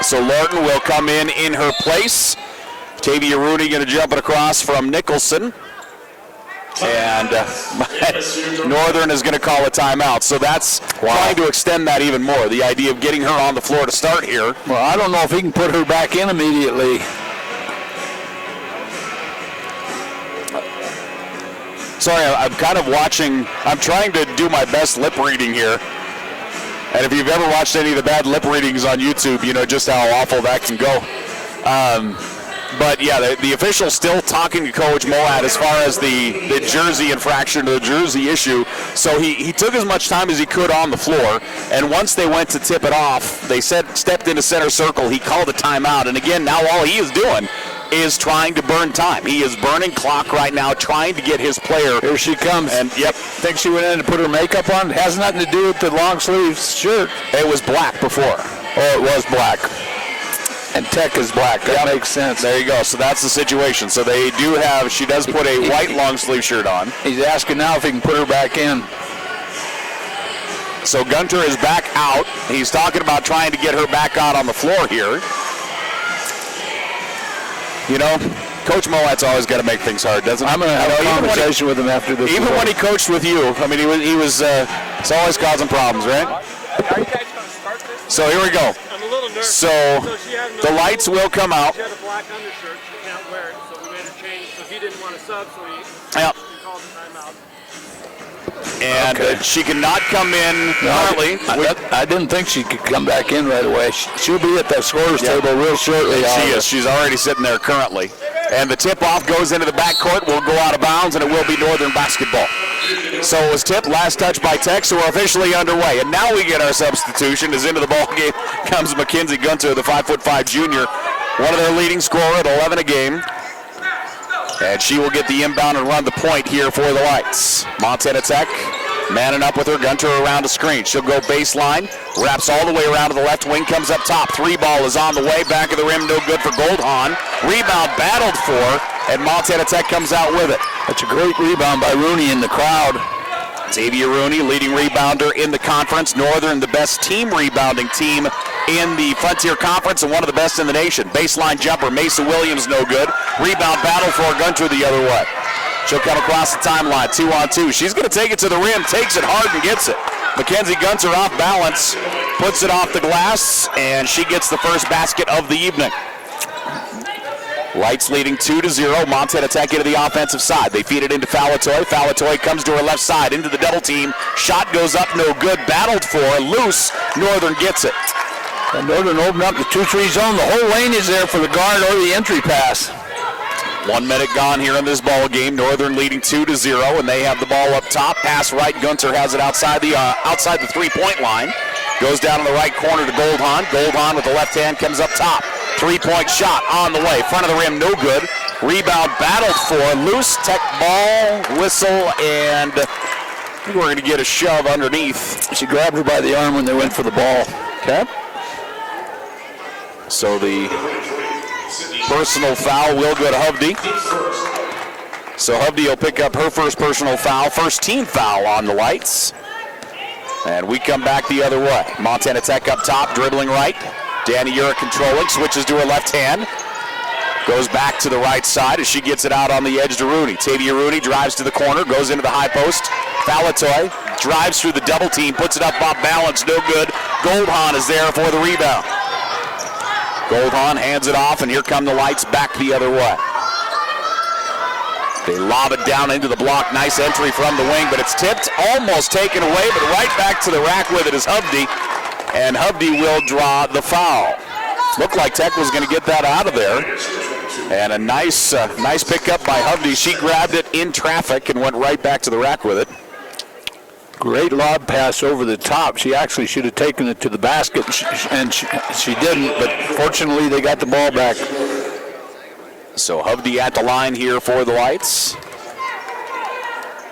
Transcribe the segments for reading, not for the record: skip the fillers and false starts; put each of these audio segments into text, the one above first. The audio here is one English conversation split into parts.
so Lorton will come in her place. Tavia Rooney going to jump it across from Nicholson. And Northern is going to call a timeout. So that's trying to extend that even more, the idea of getting her on the floor to start here. Well, I don't know if he can put her back in immediately. Sorry, I'm kind of watching. I'm trying to do my best lip reading here. And if you've ever watched any of the bad lip readings on YouTube, you know just how awful that can go. But yeah, the official still talking to Coach Moat as far as the jersey infraction, the jersey issue. So he took as much time as he could on the floor. And once they went to tip it off, they stepped into center circle. He called a timeout. And again, now all he is doing is trying to burn time. He is burning clock right now, trying to get his player. Here she comes. And yep. Think she went in to put her makeup on? It has nothing to do with the long sleeves shirt. It was black before. Oh, it was black. And Tech is black. That makes sense. There you go. So that's the situation. So they do have, she does put a white long sleeve shirt on. He's asking now if he can put her back in. So Gunter is back out. He's talking about trying to get her back out on the floor here. You know, Coach Moat's always got to make things hard, doesn't he? I'm going to have a conversation with him after this. Even when he coached with you, I mean, he was it's always causing problems, right? Are you guys going to start this? So here we go. I'm a little nervous. So the lights will come out. She had a black undershirt. She can't wear it, so we made her change. So he didn't want to sub, so he called the timeout. And she cannot come in currently. I didn't think she could come back in right away. She'll be at that scorer's table real shortly. She is. She's already sitting there currently. And the tip-off goes into the backcourt, will go out of bounds, and it will be Northern basketball. So it was tipped, last touch by Tech, so we're officially underway. And now we get our substitution. As into the ball game comes Mackenzie Gunter, the 5'5" junior, one of their leading scorer at 11 a game. And she will get the inbound and run the point here for the Lights. Montana Tech manning up with her. Gunter around the screen. She'll go baseline, wraps all the way around to the left wing, comes up top. Three ball is on the way. Back of the rim, no good for Goldhahn. Rebound battled for, and Montana Tech comes out with it. That's a great rebound by Rooney in the crowd. Tavia Rooney, leading rebounder in the conference. Northern, the best team rebounding team in the Frontier Conference and one of the best in the nation. Baseline jumper, Mesa Williams, no good. Rebound battle for Gunter the other way. She'll come across the timeline, 2-on-2. She's going to take it to the rim, takes it hard and gets it. Mackenzie Gunter off balance, puts it off the glass, and she gets the first basket of the evening. Lights leading 2-0. Montana Tech into the offensive side. They feed it into Falatoy. Falatoy comes to her left side into the double team. Shot goes up, no good. Battled for, loose. Northern gets it. And Northern opened up the 2-3 zone. The whole lane is there for the guard or the entry pass. 1 minute gone here in this ball game. Northern leading 2-0, and they have the ball up top. Pass right. Gunter has it outside the three-point line. Goes down in the right corner to Goldhahn. Goldhahn with the left hand comes up top. Three-point shot on the way. Front of the rim, no good. Rebound battled for. Loose. Tech ball, whistle, and I think we're going to get a shove underneath. She grabbed her by the arm when they went for the ball. Okay. So the personal foul will go to Hovde. So Hovde will pick up her first personal foul, first team foul on the Lights. And we come back the other way. Montana Tech up top, dribbling right. Danny Urick controlling, switches to her left hand. Goes back to the right side as she gets it out on the edge to Rooney. Tavia Rooney drives to the corner, goes into the high post. Falatoy drives through the double team, puts it up off balance, no good. Goldhahn is there for the rebound. Goldhahn hands it off, and here come the Lights back the other way. They lob it down into the block. Nice entry from the wing, but it's tipped, almost taken away, but right back to the rack with it is Hovde, and Hovde will draw the foul. Looked like Tech was going to get that out of there, and a nice pickup by Hovde. She grabbed it in traffic and went right back to the rack with it. Great lob pass over the top. She actually should have taken it to the basket, and she didn't, but fortunately they got the ball back. So Hovde at the line here for the Lights.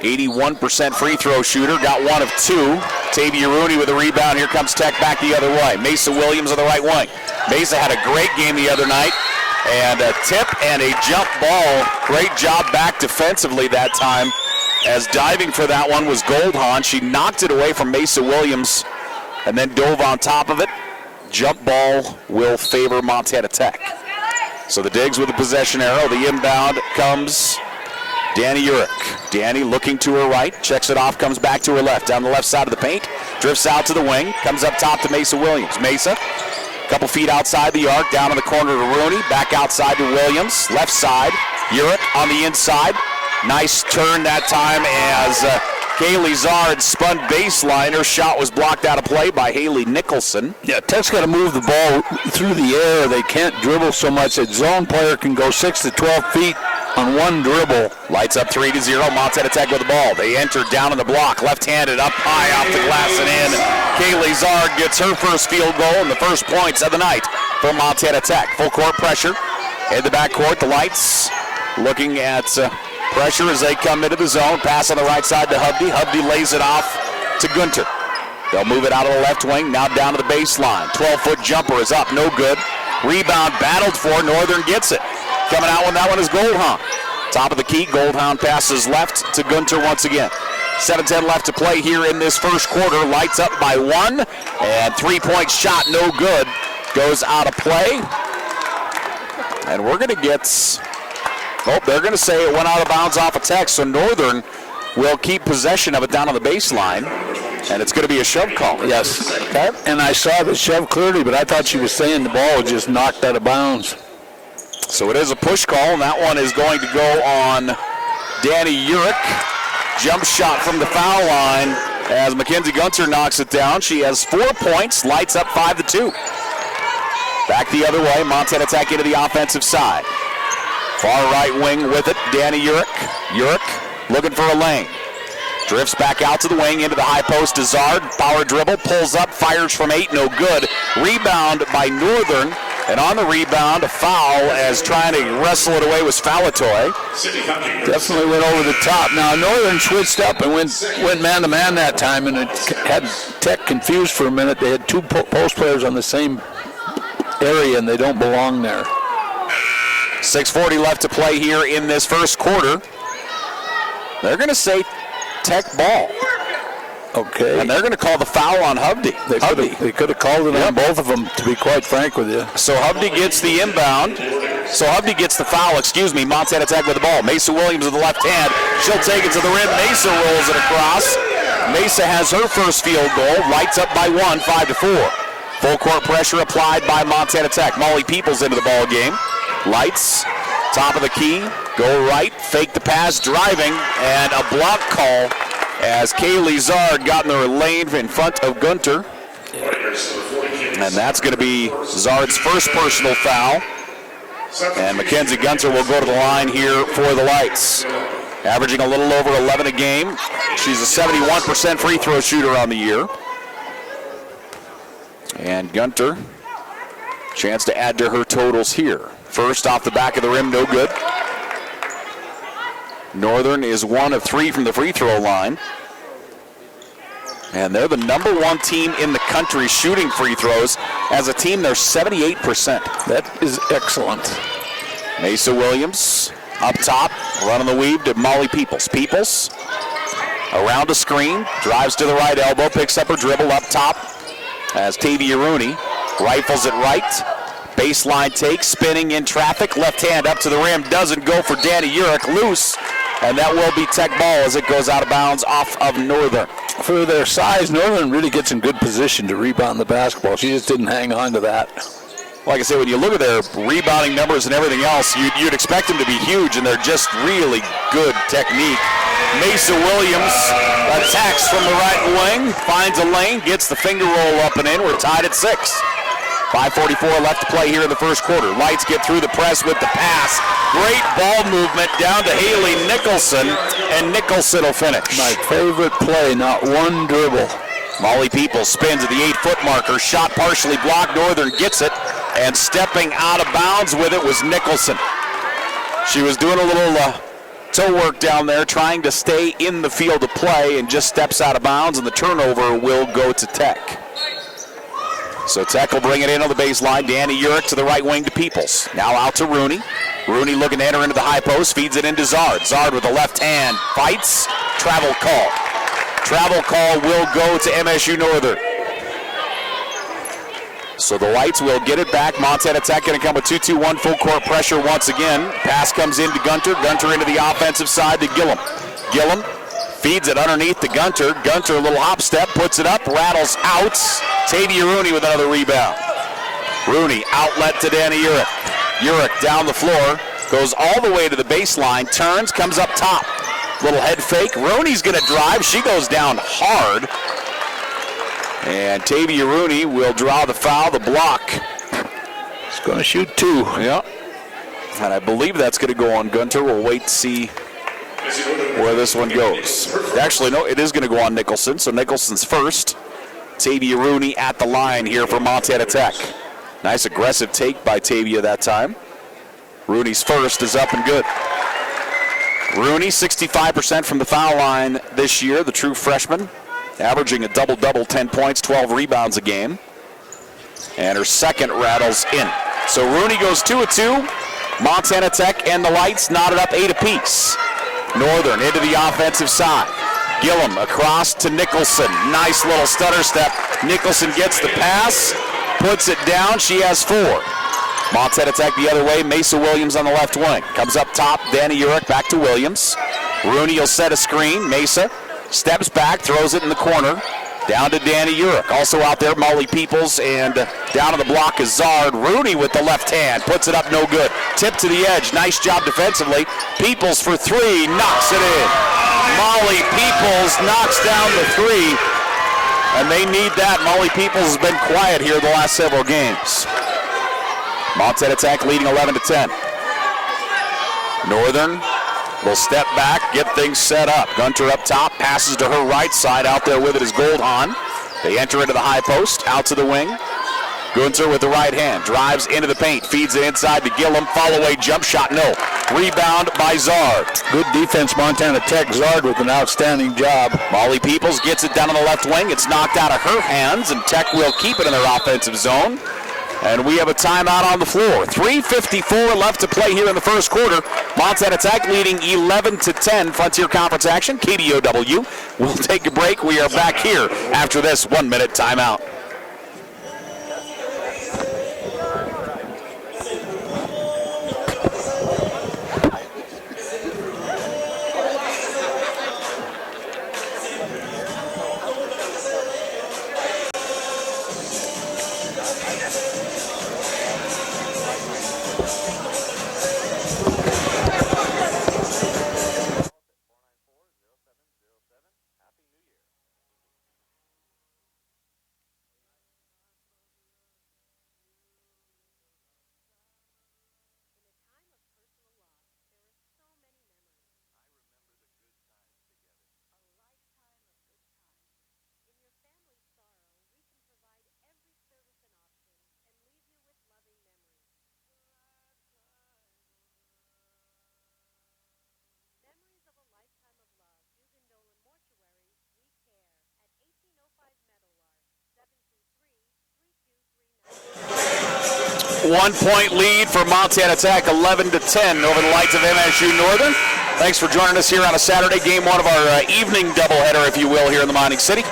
81% free throw shooter, got one of two. Tavia Rooney with a rebound. Here comes Tech back the other way. Mesa Williams on the right wing. Mesa had a great game the other night, and a tip and a jump ball. Great job back defensively that time, as diving for that one was Goldhahn. She knocked it away from Mesa Williams and then dove on top of it. jump ball will favor Montana Tech. So the Digs with the possession arrow. The inbound comes Danny Urich. Danny looking to her right, checks it off, comes back to her left, down the left side of the paint, drifts out to the wing, comes up top to Mesa Williams. Mesa, a couple feet outside the arc, down in the corner to Rooney, back outside to Williams, left side, Urich on the inside. Nice turn that time as Kaylee Zard spun baseline. Her shot was blocked out of play by Haley Nicholson. Yeah, Tech's got to move the ball through the air. They can't dribble so much. A zone player can go 6 to 12 feet on one dribble. Lights up 3-0. Montana Tech with the ball. They enter down on the block. Left-handed up high off the glass and in. Kaylee Zard gets her first field goal and the first points of the night for Montana Tech. Full court pressure in the backcourt. The Lights looking at pressure as they come into the zone. Pass on the right side to Hovde. Hovde lays it off to Gunter. They'll move it out of the left wing. Now down to the baseline. 12-foot jumper is up. No good. Rebound battled for. Northern gets it. Coming out when that one is Goldhound. Top of the key. Goldhound passes left to Gunter once again. 7:10 left to play here in this first quarter. Lights up by 1. And 3-point shot no good. Goes out of play. And we're going to get... Oh, they're going to say it went out of bounds off of Tech, so Northern will keep possession of it down on the baseline, and it's going to be a shove call. Yes. Okay. And I saw the shove clearly, but I thought she was saying the ball was just knocked out of bounds. So it is a push call, and that one is going to go on Danny Urich. Jump shot from the foul line as Mackenzie Gunter knocks it down. She has 4 points, lights up 5-2. Back the other way, Montana Tech into the offensive side. Far right wing with it, Danny Urich. Urich looking for a lane. Drifts back out to the wing, into the high post to Zard. Power dribble, pulls up, fires from 8, no good. Rebound by Northern, and on the rebound, a foul as trying to wrestle it away was Falatoy. Definitely went over the top. Now, Northern switched up and went man-to-man that time, and it had Tech confused for a minute. They had two post players on the same area, and they don't belong there. 6:40 left to play here in this first quarter. They're going to say Tech ball. Okay. And they're going to call the foul on Hovde. They could have called it on both of them, to be quite frank with you. So Hovde gets the inbound. So Hovde gets the foul, Montana Tech with the ball. Mesa Williams with the left hand. She'll take it to the rim. Mesa rolls it across. Mesa has her first field goal. Lights up by 1, 5-4. Full court pressure applied by Montana Tech. Molly Peoples into the ball game. Lights, top of the key, go right, fake the pass, driving, and a block call as Kaylee Zard got in the lane in front of Gunter. And that's going to be Zard's first personal foul. And Mackenzie Gunter will go to the line here for the Lights. Averaging a little over 11 a game. She's a 71% free throw shooter on the year. And Gunter, chance to add to her totals here. First off the back of the rim, no good. Northern is 1 of 3 from the free throw line. And they're the #1 team in the country shooting free throws. As a team, they're 78%. That is excellent. Mesa Williams up top, running the weave to Molly Peoples. Peoples around a screen, drives to the right elbow, picks up her dribble up top as Tavia Rooney rifles it right. Baseline take, spinning in traffic, left hand up to the rim, doesn't go for Danny Urich, loose, and that will be Tech ball as it goes out of bounds off of Northern. For their size, Northern really gets in good position to rebound the basketball. She just didn't hang on to that. Like I said, when you look at their rebounding numbers and everything else, you'd expect them to be huge, and they're just really good technique. Mesa Williams attacks from the right wing, finds a lane, gets the finger roll up and in. We're tied at 6. 5:44 left to play here in the first quarter. Lights get through the press with the pass. Great ball movement down to Haley Nicholson, and Nicholson will finish. My favorite play, not one dribble. Molly Peoples spins at the 8-foot marker. Shot partially blocked. Northern gets it, and stepping out of bounds with it was Nicholson. She was doing a little toe work down there, trying to stay in the field of play, and just steps out of bounds, and the turnover will go to Tech. So Tech will bring it in on the baseline. Danny Urich to the right wing to Peoples. Now out to Rooney. Rooney looking to enter into the high post, feeds it into Zard. Zard with the left hand, fights, travel call. Travel call will go to MSU Northern. So the Lights will get it back. Montana Tech going to come with 2-2-1 full court pressure once again. Pass comes into Gunter. Gunter into the offensive side to Gillum. Gillum feeds it underneath to Gunter. Gunter a little hop step, puts it up, rattles out. Tavia Rooney with another rebound. Rooney outlet to Danny Urich. Urich down the floor, goes all the way to the baseline, turns, comes up top. Little head fake. Rooney's going to drive. She goes down hard. And Tavia Rooney will draw the foul, the block. It's going to shoot 2. Yeah. And I believe that's going to go on Gunter. We'll wait to see where this one goes. Actually, no, it is going to go on Nicholson. So Nicholson's first. Tavia Rooney at the line here for Montana Tech. Nice aggressive take by Tavia that time. Rooney's first is up and good. Rooney, 65% from the foul line this year, the true freshman. Averaging a double-double, 10 points, 12 rebounds a game. And her second rattles in. So Rooney goes 2 of 2. Montana Tech and the Lights knotted up 8 apiece. Northern into the offensive side. Gillum across to Nicholson. Nice little stutter step. Nicholson gets the pass, puts it down. She has 4. Montana Tech the other way. Mesa Williams on the left wing. Comes up top. Danny Urich back to Williams. Rooney will set a screen. Mesa steps back, throws it in the corner. Down to Danny Urich. Also out there, Molly Peoples, and down on the block is Zard. Rooney with the left hand. Puts it up, no good. Tip to the edge. Nice job defensively. Peoples for 3. Knocks it in. Molly Peoples knocks down the 3. And they need that. Molly Peoples has been quiet here the last several games. Montana Tech leading 11-10. Northern will step back, get things set up. Gunter up top, passes to her right side. Out there with it is Goldhahn. They enter into the high post, out to the wing. Gunter with the right hand, drives into the paint, feeds it inside to Gillum. Follow-away jump shot, no. Rebound by Zard. Good defense, Montana Tech. Zard with an outstanding job. Molly Peoples gets it down on the left wing. It's knocked out of her hands, and Tech will keep it in their offensive zone. And we have a timeout on the floor. 3:54 left to play here in the first quarter. Montana Tech leading 11-10. Frontier Conference action. KDOW. We'll take a break. We are back here after this 1-minute timeout. One-point lead for Montana Tech, 11-10 over the Lights of MSU Northern. Thanks for joining us here on a Saturday game, one of our evening doubleheader, if you will, here in the Mining City.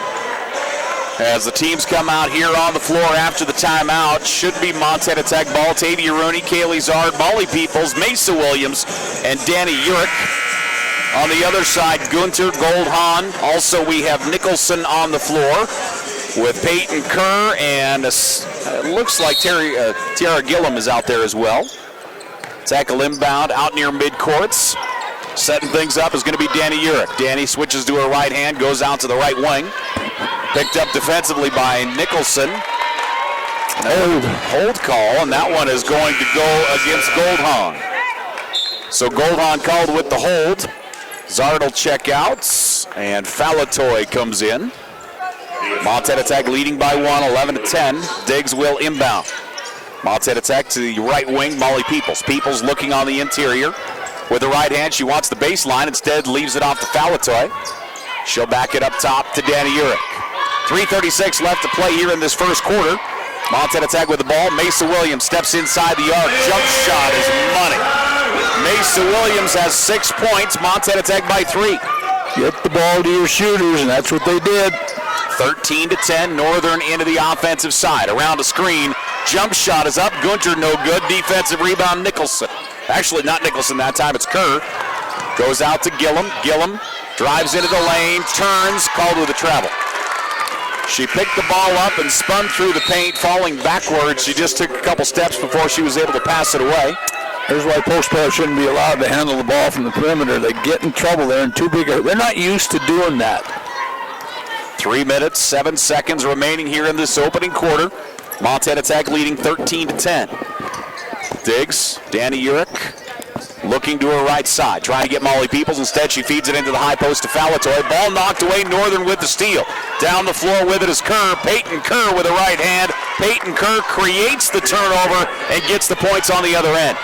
As the teams come out here on the floor after the timeout, should be Montana Tech ball. Tavia Rooney, Kaylee Zard, Molly Peoples, Mesa Williams, and Danny Urich. On the other side, Gunter, Goldhahn. Also, we have Nicholson on the floor with Peyton Kerr, and it looks like Tiara Gillum is out there as well. Tackle inbound out near midcourts. Setting things up is going to be Danny Urich. Danny switches to her right hand, goes out to the right wing. Picked up defensively by Nicholson. Hold call, and that one is going to go against Goldhahn. So Goldhahn called with the hold. Zard will check out, and Falatoy comes in. Montana Tech leading by 1, 11-10. Diggs will inbound. Montana Tech to the right wing, Molly Peoples. Peoples looking on the interior. With the right hand, she wants the baseline. Instead, leaves it off to Falatoy. She'll back it up top to Danny Urich. 3:36 left to play here in this first quarter. Montana Tech with the ball. Mesa Williams steps inside the arc. Jump shot is money. Mesa Williams has 6 points. Montana Tech by 3. Get the ball to your shooters, and that's what they did. 13-10, Northern into the offensive side. Around the screen, jump shot is up. Gunter no good. Defensive rebound, Nicholson. Actually, not Nicholson that time. It's Kerr. Goes out to Gillum. Gillum drives into the lane, turns, called with a travel. She picked the ball up and spun through the paint, falling backwards. She just took a couple steps before she was able to pass it away. Here's why post players shouldn't be allowed to handle the ball from the perimeter. They get in trouble there and too big. They're not used to doing that. 3 minutes, 7 seconds remaining here in this opening quarter. Montana Tech leading 13-10. Diggs, Danny Urich looking to her right side, trying to get Molly Peoples. Instead, she feeds it into the high post to Falatoy. Ball knocked away, Northern with the steal. Down the floor with it is Kerr. Peyton Kerr with a right hand. Peyton Kerr creates the turnover and gets the points on the other end.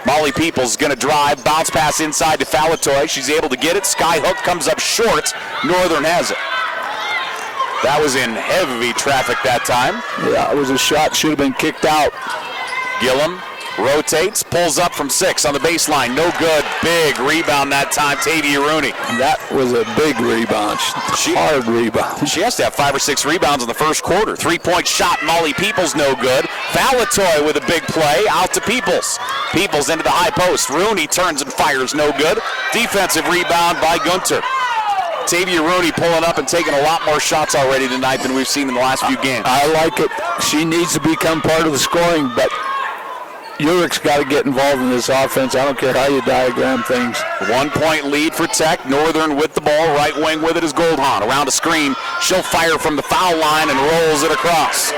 Molly Peoples going to drive, bounce pass inside to Falatoy. She's able to get it. Skyhook comes up short. Northern has it. That was in heavy traffic that time. Yeah, it was a shot. Should have been kicked out. Gillum rotates, pulls up from 6 on the baseline. No good. Big rebound that time, Tavia Rooney. That was a big rebound. Hard rebound. She has to have 5 or 6 rebounds in the first quarter. 3-point shot, Molly Peoples no good. Falatoy with a big play, out to Peoples. Peoples into the high post. Rooney turns and fires, no good. Defensive rebound by Gunter. Tavia Rooney pulling up and taking a lot more shots already tonight than we've seen in the last few games. I like it. She needs to become part of the scoring, but Urich's got to get involved in this offense. I don't care how you diagram things. 1-point lead for Tech. Northern with the ball. Right wing with it is Goldhahn. Around a screen. She'll fire from the foul line and rolls it across.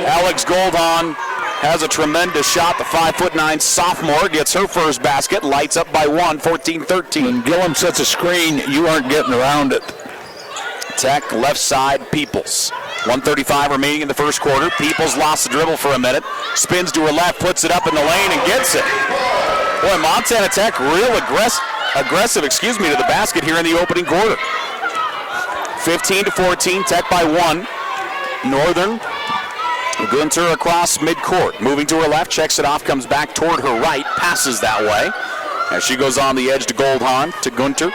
Alex Goldhahn has a tremendous shot. The 5'9" sophomore gets her first basket. Lights up by 1, 14-13. When Gillum sets a screen, you aren't getting around it. Tech left side, Peoples. 1:35 remaining in the first quarter. Peoples lost the dribble for a minute. Spins to her left, puts it up in the lane and gets it. Boy, Montana Tech real aggressive, to the basket here in the opening quarter. 15-14, Tech by 1. Northern, Gunter across midcourt. Moving to her left, checks it off, comes back toward her right, passes that way. As she goes on the edge to Goldhahn, to Gunter.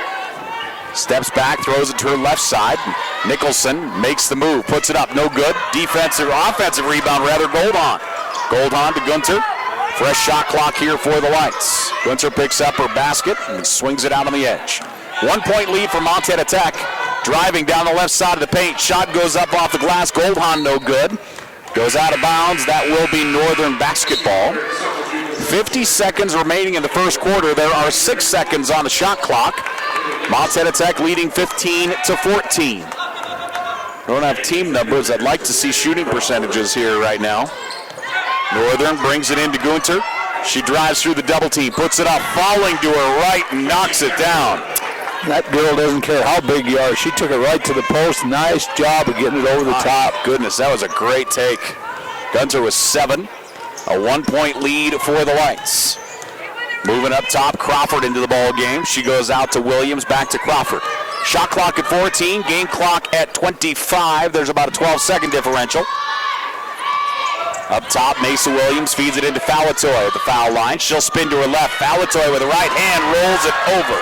Steps back, throws it to her left side. Nicholson makes the move, puts it up, no good. Offensive rebound, Goldhahn. Goldhahn to Gunter. Fresh shot clock here for the Lights. Gunter picks up her basket and swings it out on the edge. 1-point lead for Montana Tech. Driving down the left side of the paint. Shot goes up off the glass. Goldhahn no good. Goes out of bounds. That will be Northern basketball. 50 seconds remaining in the first quarter. There are 6 seconds on the shot clock. Montana Tech leading 15-14. I don't have team numbers. I'd like to see shooting percentages here right now. Northern brings it into Gunter. She drives through the double team, puts it up, falling to her right, and knocks it down. That girl doesn't care how big you are. She took it right to the post. Nice job of getting it over the top. Goodness, that was a great take. Gunter was 7. A 1-point lead for the Lights. Moving up top, Crawford into the ball game. She goes out to Williams, back to Crawford. Shot clock at 14, game clock at 25. There's about a 12-second differential. Up top, Mesa Williams feeds it into Falatoy at the foul line. She'll spin to her left. Falatoy with the right hand rolls it over.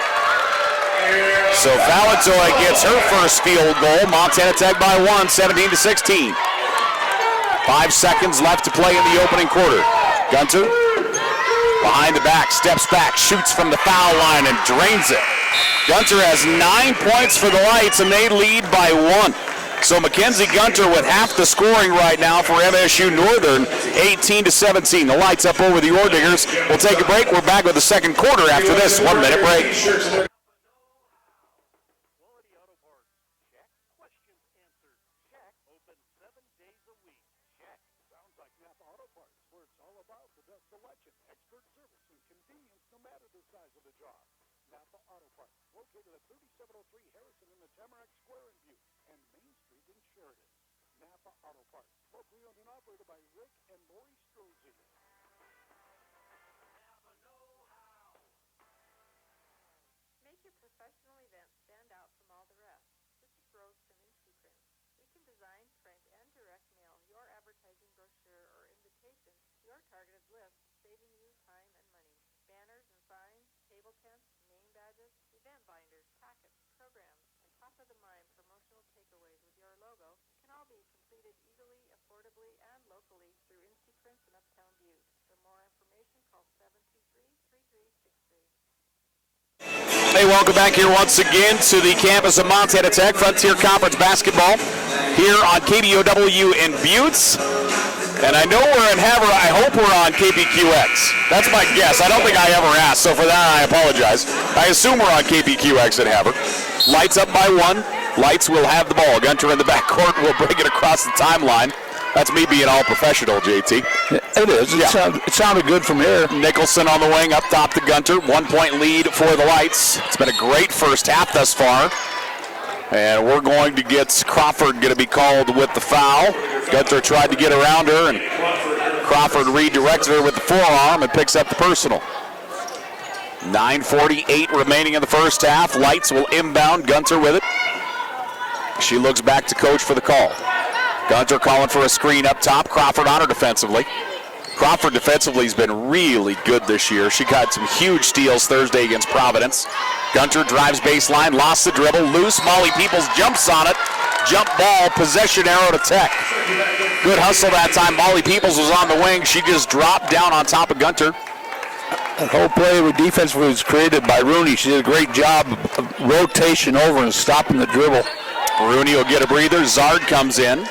So Falatoy gets her first field goal. Montana Tech by 1, 17-16. 5 seconds left to play in the opening quarter. Gunter behind the back, steps back, shoots from the foul line and drains it. Gunter has 9 points for the Lights and they lead by 1. So Mackenzie Gunter with half the scoring right now for MSU Northern, 18-17. The Lights up over the Orediggers. We'll take a break. We're back with the second quarter after this 1-minute break. Make your professional event stand out from all the rest. This is Rose from InfoPrint. We can design, print, and direct mail your advertising brochure or invitation to your targeted list, saving you time and money. Banners and signs, table tents, name badges, event binders, packets, programs, and top-of-the-mind promotional takeaways with your affordably and locally through Insti Prints in Uptown Butte. For more information, call 723-3363. Hey, welcome back here once again to the campus of Montana Tech Frontier Conference basketball here on KBOW in Buttes. And I know we're in Havre. I hope we're on KPQX. That's my guess. I don't think I ever asked, so for that I apologize. I assume we're on KPQX at Havre. Lights up by 1. Lights will have the ball. Gunter in the backcourt will bring it across the timeline. That's me being all professional, JT. It is. It sounded good from here. Nicholson on the wing, up top to Gunter. 1-point lead for the Lights. It's been a great first half thus far. And we're going to get Crawford going to be called with the foul. Gunter tried to get around her, and Crawford redirected her with the forearm and picks up the personal. 9:48 remaining in the first half. Lights will inbound. Gunter with it. She looks back to coach for the call. Gunter calling for a screen up top. Crawford on her defensively. Crawford defensively has been really good this year. She got some huge steals Thursday against Providence. Gunter drives baseline, lost the dribble, loose. Molly Peoples jumps on it. Jump ball, possession arrow to Tech. Good hustle that time. Molly Peoples was on the wing. She just dropped down on top of Gunter. That whole play with defense was created by Rooney. She did a great job of rotation over and stopping the dribble. Rooney will get a breather. Zard comes in.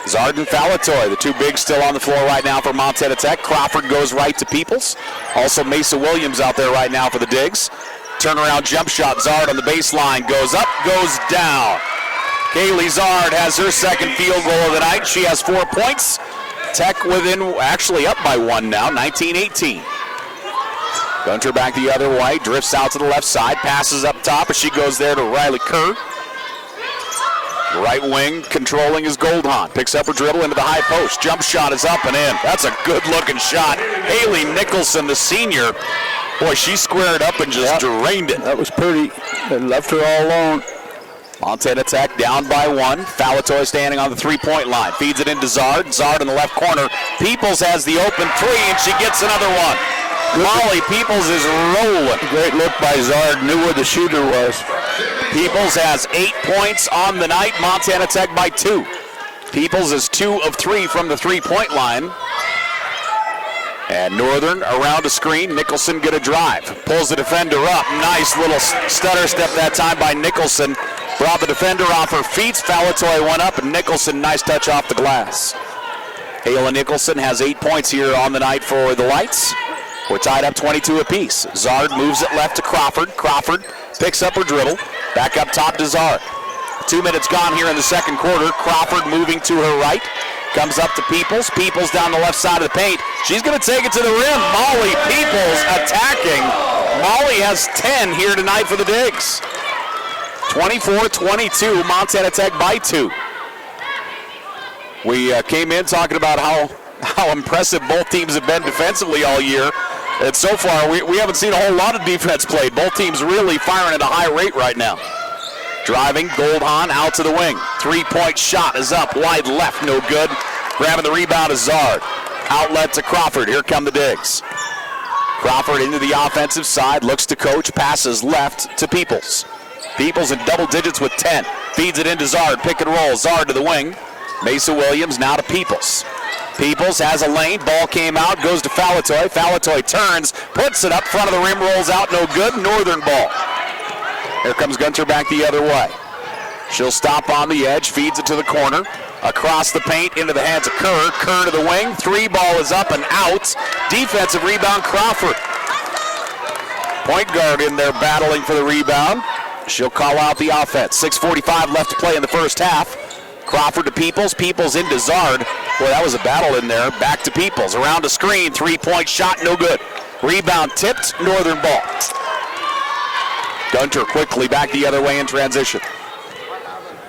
Zard and Falatoy, the two bigs still on the floor right now for Montana Tech. Crawford goes right to Peoples. Also Mesa Williams out there right now for the Digs. Turnaround jump shot. Zard on the baseline. Goes up, goes down. Kaylee Zard has her second field goal of the night. She has 4 points. Tech actually up by 1 now, 19-18. Gunter back the other way, drifts out to the left side, passes up top as she goes there to Riley Kerr. Right wing controlling is Goldhahn. Picks up her dribble into the high post. Jump shot is up and in. That's a good looking shot. Haley Nicholson, the senior. Boy, she squared up and just drained it. That was pretty. They left her all alone. Montana Tech down by 1. Falatoy standing on the 3-point line. Feeds it into Zard. Zard in the left corner. Peoples has the open 3 and she gets another one. Molly Peoples is rolling. Great look by Zard. Knew where the shooter was. Peoples has 8 points on the night. Montana Tech by 2. Peoples is 2 of 3 from the 3-point line. And Northern around a screen. Nicholson gonna drive. Pulls the defender up. Nice little stutter step that time by Nicholson. Brought the defender off her feet. Falatoy went up and Nicholson, nice touch off the glass. Ayla Nicholson has 8 points here on the night for the Lights. We're tied up 22 apiece. Zard moves it left to Crawford. Crawford picks up her dribble. Back up top to Zard. 2 minutes gone here in the second quarter. Crawford moving to her right. Comes up to Peoples. Peoples down the left side of the paint. She's going to take it to the rim. Molly Peoples attacking. Molly has 10 here tonight for the Digs. 24-22, Montana Tech by 2. We came in talking about how impressive both teams have been defensively all year. And so far, we haven't seen a whole lot of defense played. Both teams really firing at a high rate right now. Driving, Goldhahn out to the wing. 3-point shot is up, wide left, no good. Grabbing the rebound is Zard. Outlet to Crawford, here come the Digs. Crawford into the offensive side, looks to coach, passes left to Peoples. Peoples in double digits with 10. Feeds it into Zard, pick and roll, Zard to the wing. Mesa Williams now to Peoples. Peoples has a lane, ball came out, goes to Falatoy. Falatoy turns, puts it up, front of the rim, rolls out, no good, Northern ball. Here comes Gunter back the other way. She'll stop on the edge, feeds it to the corner. Across the paint, into the hands of Kerr. Kerr to the wing, 3 ball is up and out. Defensive rebound, Crawford. Point guard in there battling for the rebound. She'll call out the offense. 6:45 left to play in the first half. Crawford to Peoples, Peoples into Zard. Boy, that was a battle in there. Back to Peoples, around a screen, 3-point shot, no good. Rebound tipped, Northern ball. Gunter quickly back the other way in transition.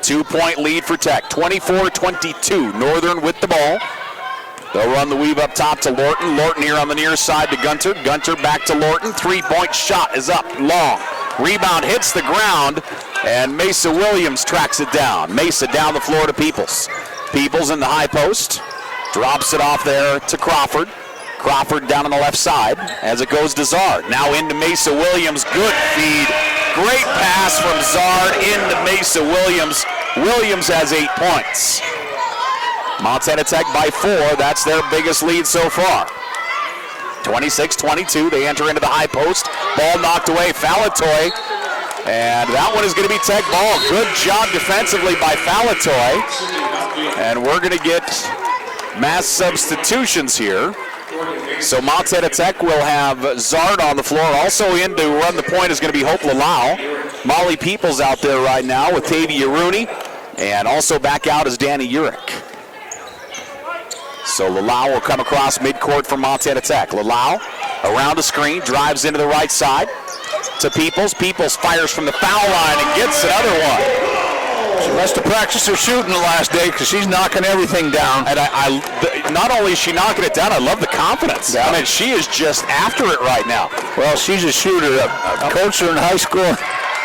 2-point lead for Tech, 24-22. Northern with the ball. They'll run the weave up top to Lorton. Lorton here on the near side to Gunter. Gunter back to Lorton. 3-point shot is up, long. Rebound hits the ground, and Mesa Williams tracks it down. Mesa down the floor to Peoples. Peoples in the high post. Drops it off there to Crawford. Crawford down on the left side as it goes to Zard. Now into Mesa Williams. Good feed. Great pass from Zard into Mesa Williams. Williams has 8 points. Montana Tech by 4. That's their biggest lead so far. 26-22. They enter into the high post. Ball knocked away. Falatoy. And that one is going to be Tech ball. Good job defensively by Falatoy. And we're going to get mass substitutions here. So Montana Tech will have Zard on the floor. Also in to run the point is going to be Hope Lalau. Molly Peoples out there right now with Tavia Rooney. And also back out is Danny Urich. So Lalau will come across midcourt for Montana Tech. Lalau around the screen, drives into the right side to Peoples. Peoples fires from the foul line and gets another one. She must have practiced her shooting the last day because she's knocking everything down. And not only is she knocking it down, I love the confidence. Yeah. I mean, she is just after it right now. Well, she's a shooter. I coached her in high school.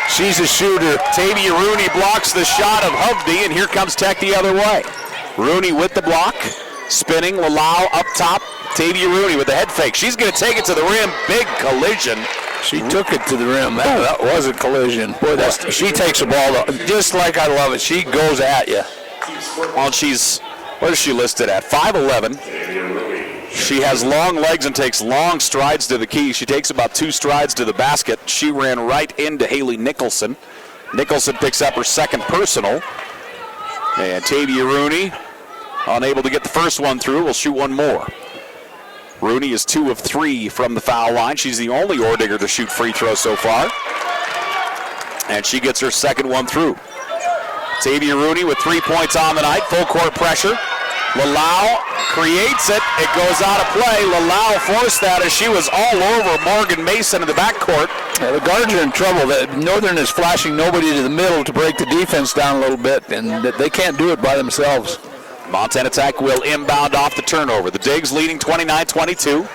She's a shooter. Tavia Rooney blocks the shot of Hovde, and here comes Tech the other way. Rooney with the block, spinning. Lalau up top. Tavia Rooney with the head fake. She's going to take it to the rim. Big collision. She took it to the rim. That was a collision. Boy, she takes the ball just like I love it. She goes at you. Well, what is she listed at? 5'11". She has long legs and takes long strides to the key. She takes about 2 strides to the basket. She ran right into Haley Nicholson. Nicholson picks up her second personal. And Tavia Rooney, unable to get the first one through, will shoot one more. Rooney is 2 of 3 from the foul line. She's the only Oredigger to shoot free throws so far. And she gets her second one through. Tavia Rooney with 3 points on the night. Full court pressure. Lalau creates it. It goes out of play. Lalau forced that as she was all over Morgan Mason in the backcourt. Yeah, the guards are in trouble. Northern is flashing nobody to the middle to break the defense down a little bit, and they can't do it by themselves. Montana Tech will inbound off the turnover. The Digs leading 29-22.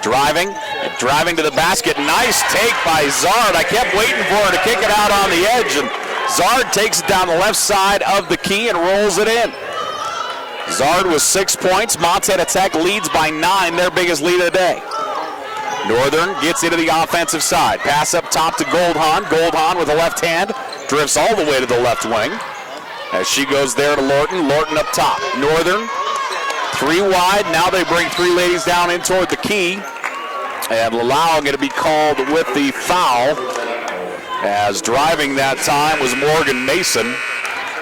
Driving to the basket. Nice take by Zard. I kept waiting for her to kick it out on the edge, and Zard takes it down the left side of the key and rolls it in. Zard with 6 points. Montana Tech leads by 9, their biggest lead of the day. Northern gets into the offensive side. Pass up top to Goldhahn. Goldhahn with a left hand. Drifts all the way to the left wing. As she goes there to Lorton. Lorton up top. Northern, 3 wide. Now they bring 3 ladies down in toward the key. And Lalau going to be called with the foul. As driving that time was Morgan Mason.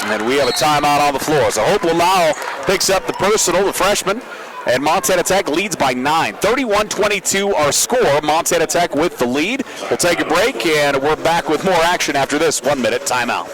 And we have a timeout on the floor. So Hope Lalau picks up the personal, the freshman. And Montana Tech leads by 9. 31-22 our score. Montana Tech with the lead. We'll take a break, and we're back with more action after this 1-minute timeout.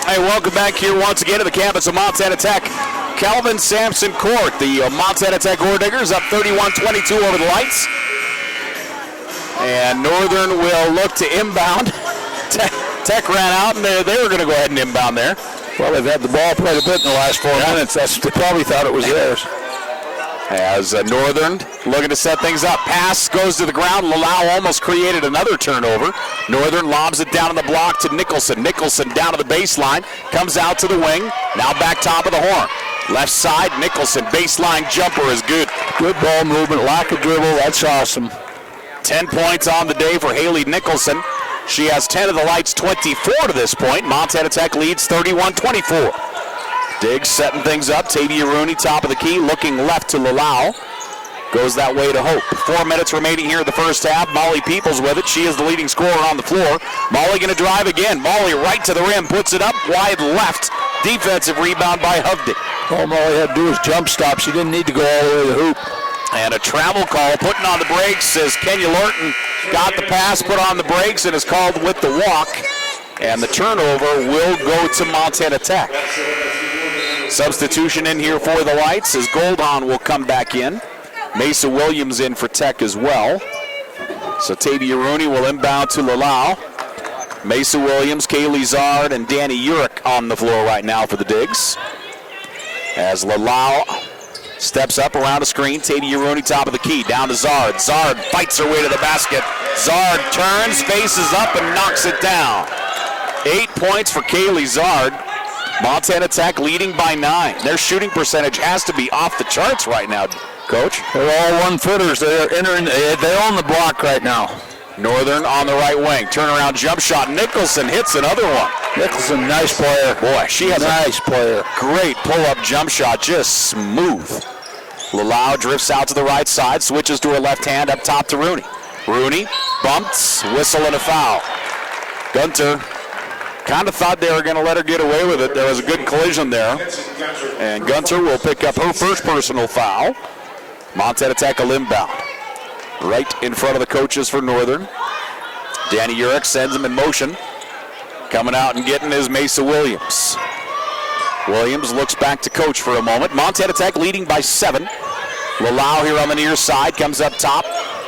Hey, welcome back here once again to the campus of Montana Tech. Calvin Sampson Court, the Montana Tech Oredigers up 31-22 over the Lights. And Northern will look to inbound. Tech ran out, and they were going to go ahead and inbound there. Well, they've had the ball played a bit in the last 4 minutes. They probably thought it was theirs. As Northern looking to set things up. Pass goes to the ground. Lalau almost created another turnover. Northern lobs it down on the block to Nicholson. Nicholson down to the baseline. Comes out to the wing. Now back top of the horn. Left side, Nicholson. Baseline jumper is good. Good ball movement, lack of dribble. That's awesome. 10 points on the day for Haley Nicholson. She has 10 of the Lights' 24 to this point. Montana Tech leads 31-24. Diggs setting things up. Tavia Rooney, top of the key, looking left to Lalau. Goes that way to Hope. 4 minutes remaining here in the first half. Molly Peoples with it. She is the leading scorer on the floor. Molly going to drive again. Molly right to the rim, puts it up wide left. Defensive rebound by Hovde. All he had to do was jump stop. She didn't need to go all the way to the hoop. And a travel call, putting on the brakes as Kenya Lorton got the pass, put on the brakes, and is called with the walk. And the turnover will go to Montana Tech. Substitution in here for the Lights as Goldhahn will come back in. Mesa Williams in for Tech as well. So Tavia Rooney will inbound to Lalau. Mesa Williams, Kaylee Zard, and Danny Urich on the floor right now for the Digs. As Lalau steps up around a screen, Tavia Rooney top of the key, down to Zard. Zard fights her way to the basket. Zard turns, faces up, and knocks it down. 8 points for Kaylee Zard. Montana Tech leading by 9. Their shooting percentage has to be off the charts right now, Coach. They're all one-footers. They're entering. They own the block right now. Northern on the right wing. Turnaround jump shot. Nicholson hits another one. Nicholson, nice player. Boy, she has nice player. Great pull-up jump shot, just smooth. Lalau drifts out to the right side, switches to her left hand, up top to Rooney. Rooney bumps, whistle and a foul. Gunter kind of thought they were going to let her get away with it. There was a good collision there. And Gunter will pick up her first personal foul. Montana Tech will inbound. Right in front of the coaches for Northern. Danny Urich sends him in motion. Coming out and getting is Mesa Williams. Williams looks back to coach for a moment. Montana Tech leading by 7. Lalau here on the near side, comes up top.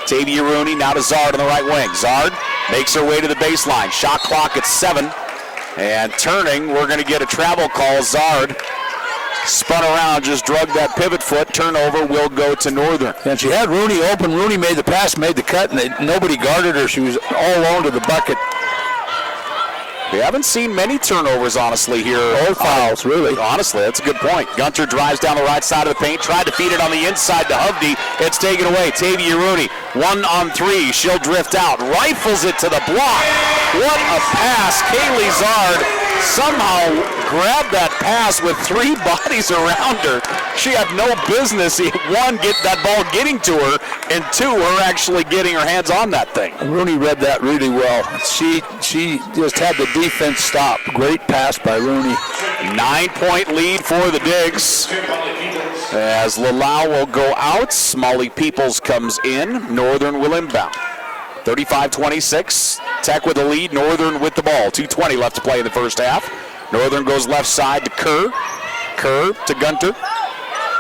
Tavia Rooney now to Zard on the right wing. Zard makes her way to the baseline. Shot clock at 7. And turning, we're going to get a travel call. Zard spun around, just drug that pivot foot. Turnover will go to Northern. And she had Rooney open. Rooney made the pass, made the cut, and nobody guarded her. She was all alone to the bucket. We haven't seen many turnovers, honestly, here. Or fouls, really. Honestly, that's a good point. Gunter drives down the right side of the paint, tried to feed it on the inside to Hovde. It's taken away. Tavia Rooney, 1-on-3. She'll drift out, rifles it to the block. What a pass. Kaylee Zard somehow grabbed that pass with 3 bodies around her. She had no business, one, get that ball getting to her, and 2, her actually getting her hands on that thing. Rooney read that really well. She just had the defense stop. Great pass by Rooney. 9-point lead for the Digs. As Lalau will go out, Molly Peoples comes in. Northern will inbound. 35-26. Tech with the lead. Northern with the ball. 2:20 left to play in the first half. Northern goes left side to Kerr. Kerr to Gunter.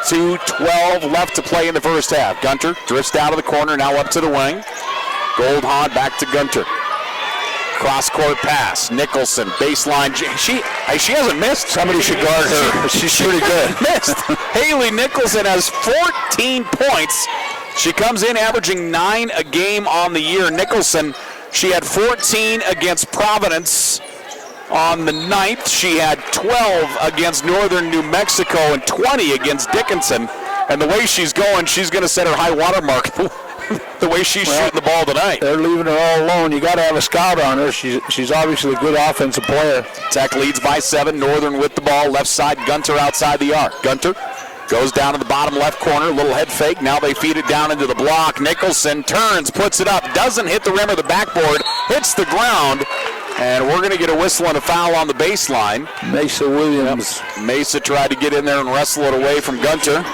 2:12 left to play in the first half. Gunter drifts down to the corner, now up to the wing. Goldhahn back to Gunter. Cross-court pass. Nicholson, baseline. She hasn't missed. Somebody should guard her. She's pretty good. Missed. Haley Nicholson has 14 points. She comes in averaging 9 a game on the year. Nicholson, she had 14 against Providence on the 9th. She had 12 against Northern New Mexico and 20 against Dickinson. And the way she's going, she's going to set her high water mark the way she's shooting the ball tonight. They're leaving her all alone. You got to have a scout on her. She's obviously a good offensive player. Tech leads by 7. Northern with the ball. Left side, Gunter outside the arc. Gunter goes down to the bottom left corner. Little head fake. Now they feed it down into the block. Nicholson turns, puts it up. Doesn't hit the rim or the backboard. Hits the ground. And we're going to get a whistle and a foul on the baseline. Mesa Williams. Mesa tried to get in there and wrestle it away from Gunter.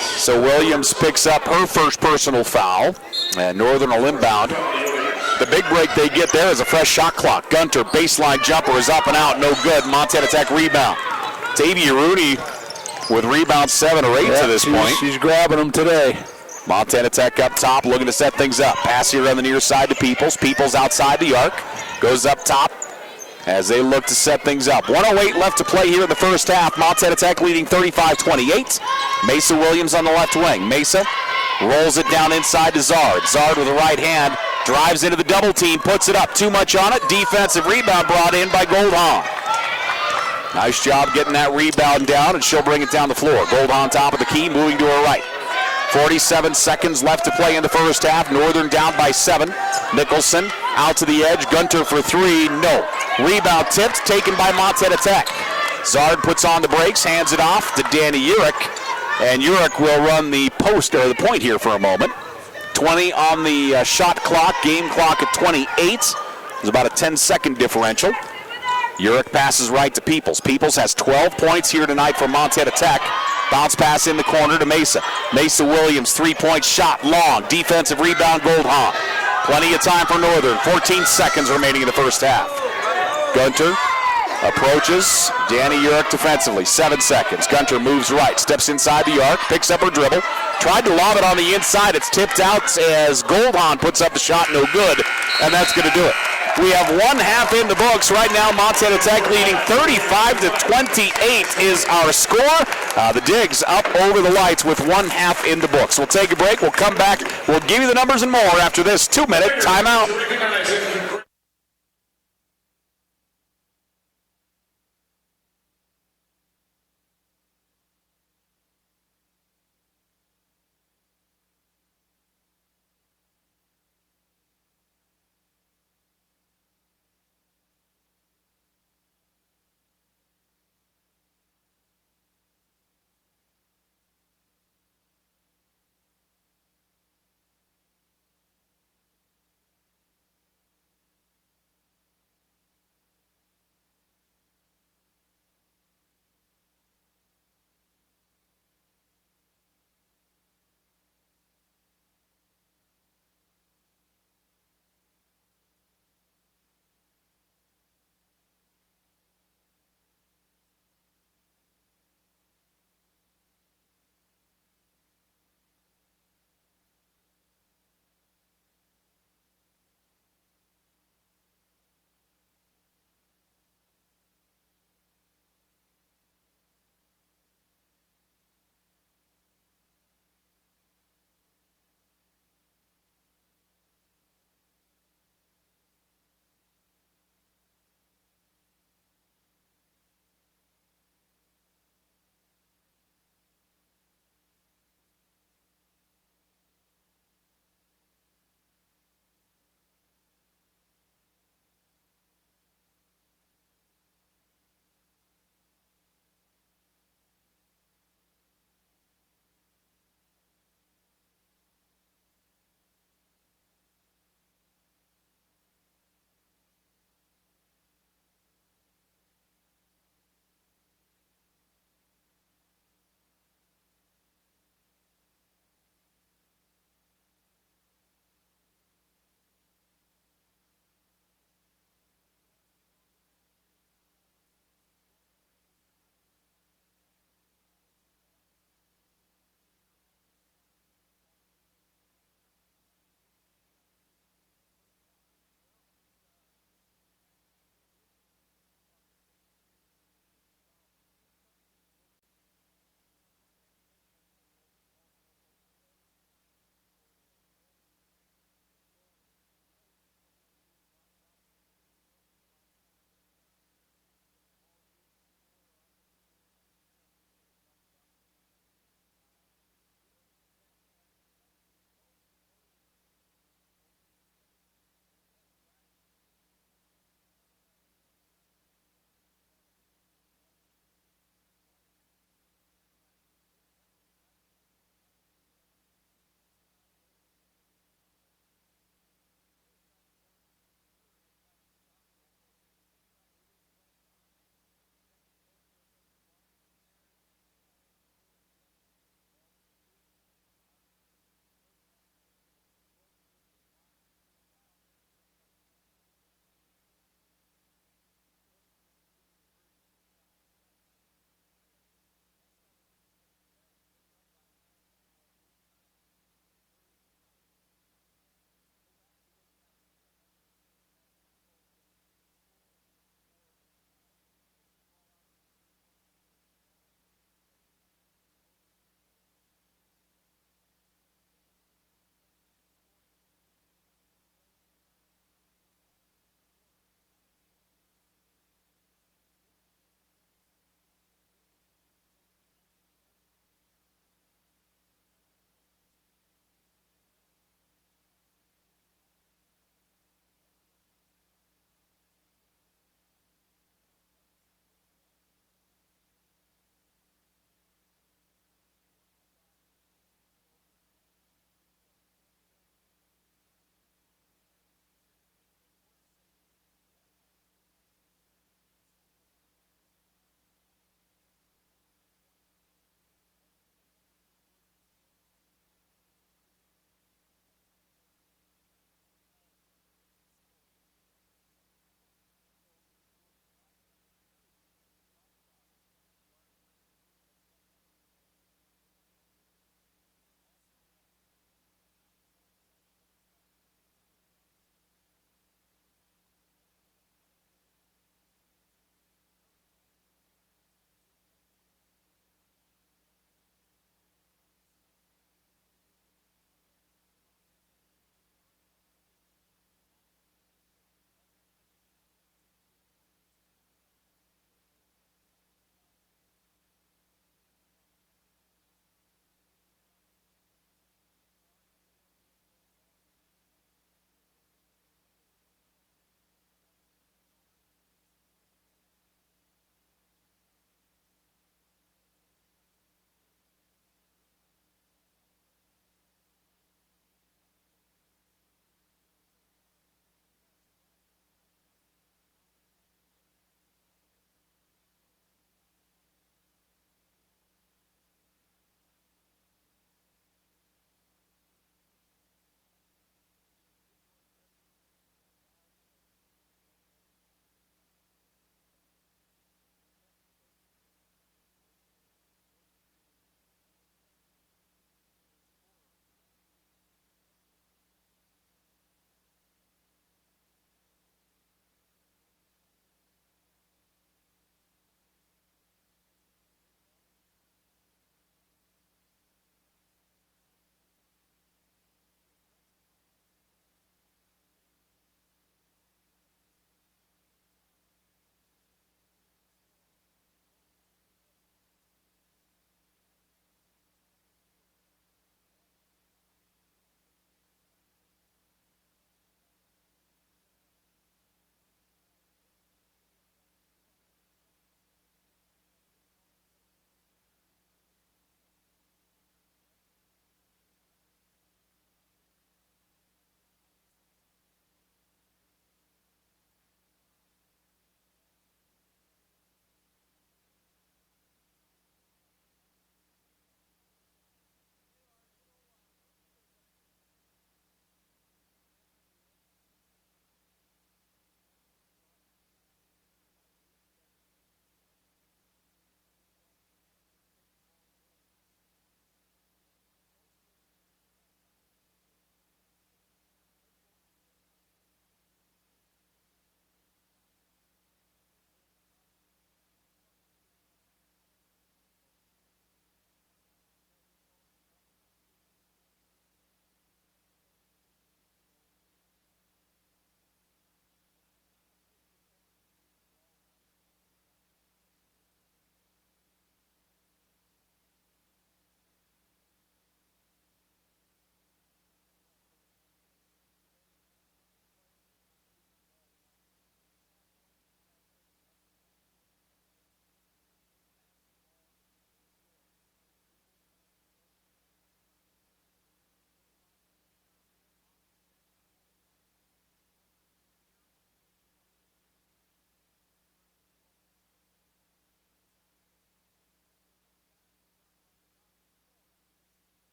So Williams picks up her first personal foul. And Northern will inbound. The big break they get there is a fresh shot clock. Gunter, baseline jumper is up and out. No good. Montana Tech rebound. Tavia Rooney with rebound 7 or 8 to this point. She's grabbing them today. Montana Tech up top looking to set things up. Pass here on the near side to Peoples. Peoples outside the arc. Goes up top as they look to set things up. 1:08 left to play here in the first half. Montana Tech leading 35-28. Mesa Williams on the left wing. Mesa rolls it down inside to Zard. Zard with the right hand. Drives into the double team. Puts it up. Too much on it. Defensive rebound brought in by Goldhahn. Nice job getting that rebound down, and she'll bring it down the floor. Goldhahn top of the key, moving to her right. 47 seconds left to play in the first half. Northern down by 7. Nicholson out to the edge. Gunter for 3. No. Rebound tipped, taken by Montana Tech. Zard puts on the brakes, hands it off to Danny Urich. And Urich will run the post or the point here for a moment. 20 on the shot clock. Game clock at 28. There's about a 10-second differential. Urick passes right to Peoples. Peoples has 12 points here tonight for Montana Tech. Bounce pass in the corner to Mesa. Mesa Williams, three-point shot, long. Defensive rebound, Goldhahn. Plenty of time for Northern. 14 seconds remaining in the first half. Gunter approaches. Danny Urick defensively. 7 seconds. Gunter moves right. Steps inside the arc. Picks up her dribble. Tried to lob it on the inside. It's tipped out as Goldhahn puts up the shot. No good. And that's going to do it. We have one half in the books. Right now, Montana Tech leading 35-28 is our score. The Digs up over the Lights with one half in the books. We'll take a break. We'll come back. We'll give you the numbers and more after this 2-minute timeout.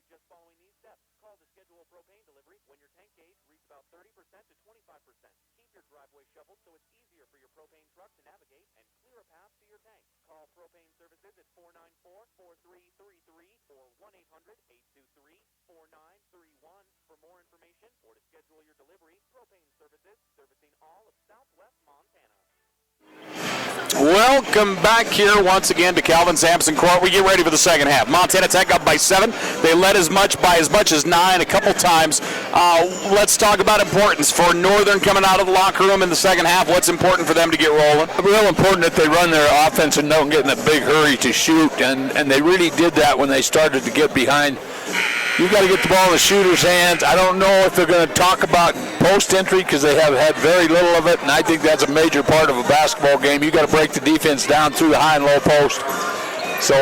just following these steps. Call to schedule a propane delivery when your tank gauge reads about 30% to 25%. Keep your driveway shoveled so it's easier for your propane truck to navigate and clear a path to your tank. Call Propane Services at 494-4333 or 1-800-823-4931 for more information or to schedule your delivery. Propane Services, servicing all of southwest Montana. Welcome back here once again to Calvin Sampson Court. We get ready for the second half. Montana Tech up by 7. They led as much as 9 a couple times. Let's talk about importance for Northern coming out of the locker room in the second half. What's important for them to get rolling? Real important that they run their offensive note and get in a big hurry to shoot, and they really did that when they started to get behind. You got to get the ball in the shooter's hands. I don't know if they're going to talk about post entry because they have had very little of it, and I think that's a major part of a basketball game. You got to break the defense down through the high and low post. So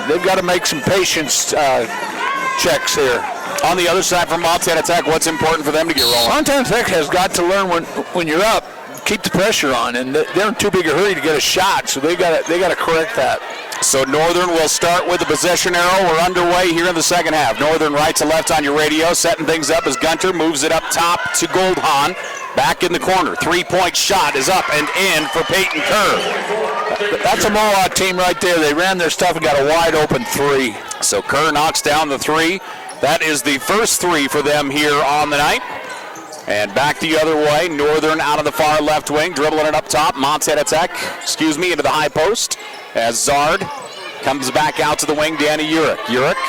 they've got to make some patience checks here. On the other side from Montana Tech, what's important for them to get rolling? Montana Tech has got to learn when you're up, keep the pressure on, and they're in too big a hurry to get a shot, so they got to correct that. So Northern will start with the possession arrow. We're underway here in the second half. Northern right to left on your radio, setting things up as Gunter moves it up top to Goldhahn. Back in the corner. 3-point shot is up and in for Peyton Kerr. That's a Mohawk team right there. They ran their stuff and got a wide open 3. So Kerr knocks down the 3. That is the first 3 for them here on the night. And back the other way. Northern out of the far left wing, dribbling it up top. Montana Tech, into the high post. As Zard comes back out to the wing, Danny Urich. Urich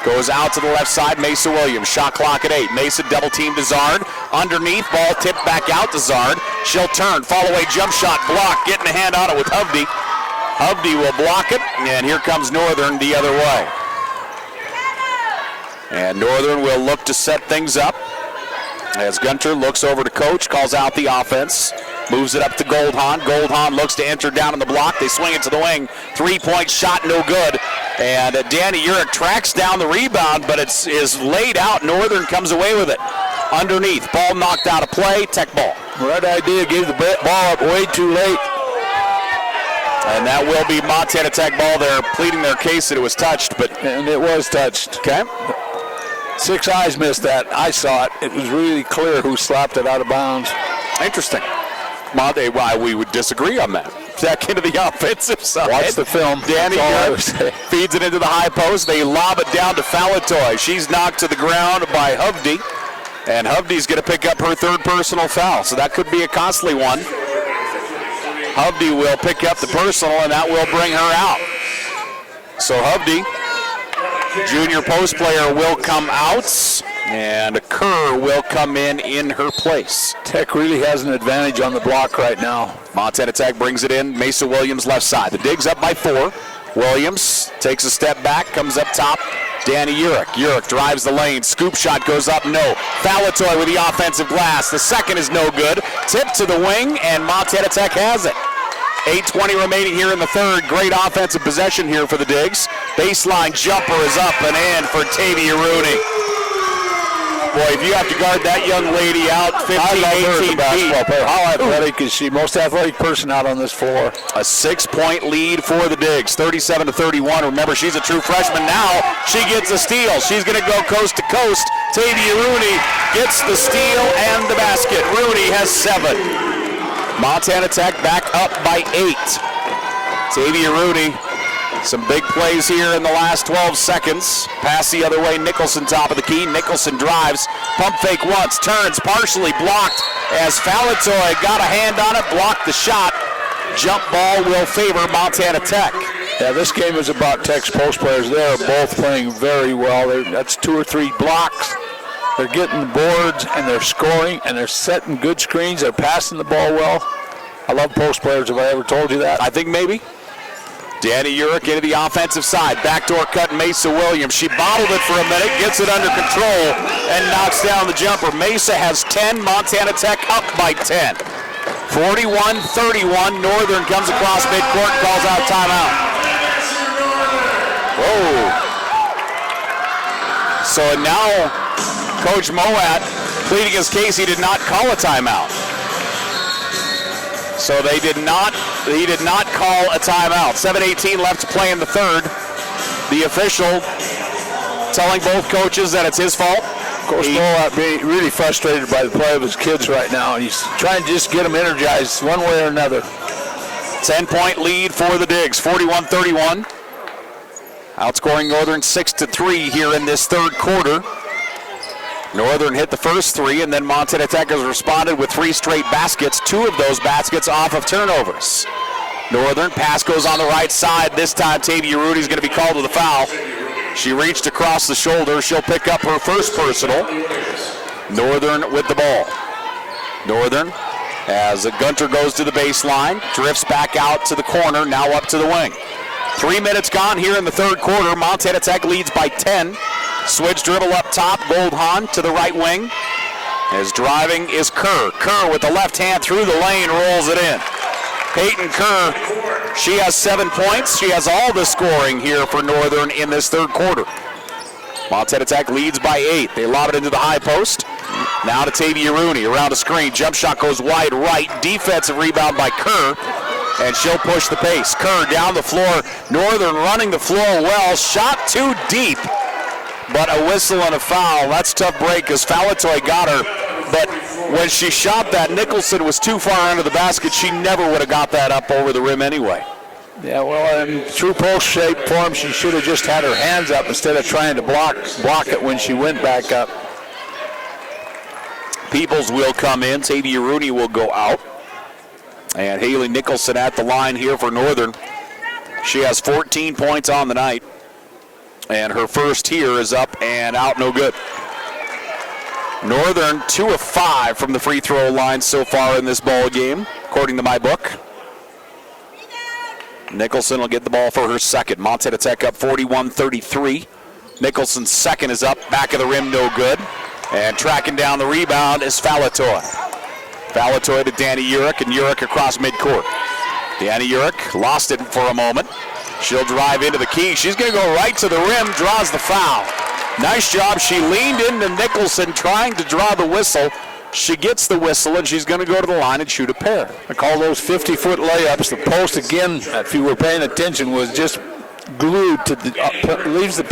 goes out to the left side, Mesa Williams. Shot clock at 8. Mesa double team to Zard. Underneath, ball tipped back out to Zard. She'll turn, fall away jump shot, block, getting a hand on it with Hovde. Hovde will block it, and here comes Northern the other way. And Northern will look to set things up. As Gunter looks over to coach, calls out the offense. Moves it up to Goldhahn. Goldhahn looks to enter down in the block. They swing it to the wing. 3-point shot, no good. And Danny Urich tracks down the rebound, but it is laid out. Northern comes away with it. Underneath, ball knocked out of play. Tech ball. Right idea, gave the ball up way too late. And that will be Montana Tech ball. They're pleading their case that it was touched, and it was touched. Okay. 6 eyes missed that. I saw it. It was really clear who slapped it out of bounds. Interesting. Why we would disagree on that. Back into the offensive side. Watch the film. Danny feeds it into the high post. They lob it down to Falatoy. She's knocked to the ground by Hovde. And Hovde's going to pick up her 3rd personal foul. So that could be a costly one. Hovde will pick up the personal, and that will bring her out. So Hovde, junior post player, will come out. And Kerr will come in her place. Tech really has an advantage on the block right now. Montana Tech brings it in. Mesa Williams left side. The dig's up by 4. Williams takes a step back, comes up top. Danny Urich. Urich drives the lane. Scoop shot goes up, no. Falatoy with the offensive glass. The second is no good. Tip to the wing, and Montana Tech has it. 8:20 remaining here in the third. Great offensive possession here for the Digs. Baseline jumper is up and in for Tavia Rooney. Boy, if you have to guard that young lady out 15, 18 feet. How athletic is she? Most athletic person out on this floor. A 6-point lead for the Digs, 37-31. Remember, she's a true freshman now. She gets a steal. She's going to go coast to coast. Tavia Rooney gets the steal and the basket. Rooney has 7. Montana Tech back up by 8. Tavia Rooney. Some big plays here in the last 12 seconds. Pass the other way, Nicholson top of the key. Nicholson drives, pump fake once, turns, partially blocked as Falatoy got a hand on it, blocked the shot. Jump ball will favor Montana Tech. Yeah, this game is about Tech's post players. They're both playing very well. That's 2 or 3 blocks. They're getting boards, and they're scoring, and they're setting good screens. They're passing the ball well. I love post players. Have I ever told you that? I think maybe. Danny Urich into the offensive side. Backdoor cut, Mesa Williams. She bottled it for a minute, gets it under control, and knocks down the jumper. Mesa has 10, Montana Tech up by 10. 41-31, Northern comes across midcourt, calls out timeout. Whoa. So now Coach Moat pleading his case, he did not call a timeout. So he did not call a timeout. 7:18 left to play in the third. The official telling both coaches that it's his fault. Coach Moat being really frustrated by the play of his kids right now. He's trying to just get them energized one way or another. 10-point lead for the Digs, 41-31. Outscoring Northern 6-3 here in this third quarter. Northern hit the first three, and then Montana Tech has responded with 3 straight baskets, 2 of those baskets off of turnovers. Northern pass goes on the right side. This time Tavia Rudy's going to be called to the foul. She reached across the shoulder. She'll pick up her first personal. Northern with the ball. Northern, as Gunter goes to the baseline, drifts back out to the corner, now up to the wing. 3 minutes gone here in the third quarter. Montana Tech leads by 10. Switch dribble up top. Goldhahn to the right wing. As driving is Kerr. Kerr with the left hand through the lane, rolls it in. Peyton Kerr, she has 7 points. She has all the scoring here for Northern in this third quarter. Montana Tech leads by 8. They lob it into the high post. Now to Tavia Rooney around a screen. Jump shot goes wide right. Defensive rebound by Kerr. And she'll push the pace. Kerr down the floor. Northern running the floor well. Shot too deep. But a whistle and a foul. That's a tough break because Falatoy got her. But when she shot that, Nicholson was too far under the basket. She never would have got that up over the rim anyway. Yeah, well, in true post shape form, she should have just had her hands up instead of trying to block it when she went back up. Peoples will come in. Tavia Rooney will go out. And Haley Nicholson at the line here for Northern. She has 14 points on the night. And her first here is up and out, no good. Northern 2 of 5 from the free throw line so far in this ball game, according to my book. Nicholson will get the ball for her second. Montana Tech up 41-33. Nicholson's second is up, back of the rim, no good. And tracking down the rebound is Falatoy. Falatoy to Danny Urich, and Urich across midcourt. Danny Urich lost it for a moment. She'll drive into the key. She's going to go right to the rim, draws the foul. Nice job. She leaned into Nicholson trying to draw the whistle. She gets the whistle, and she's going to go to the line and shoot a pair. I call those 50-foot layups. The post, again, if you were paying attention, was just glued to the, leaves the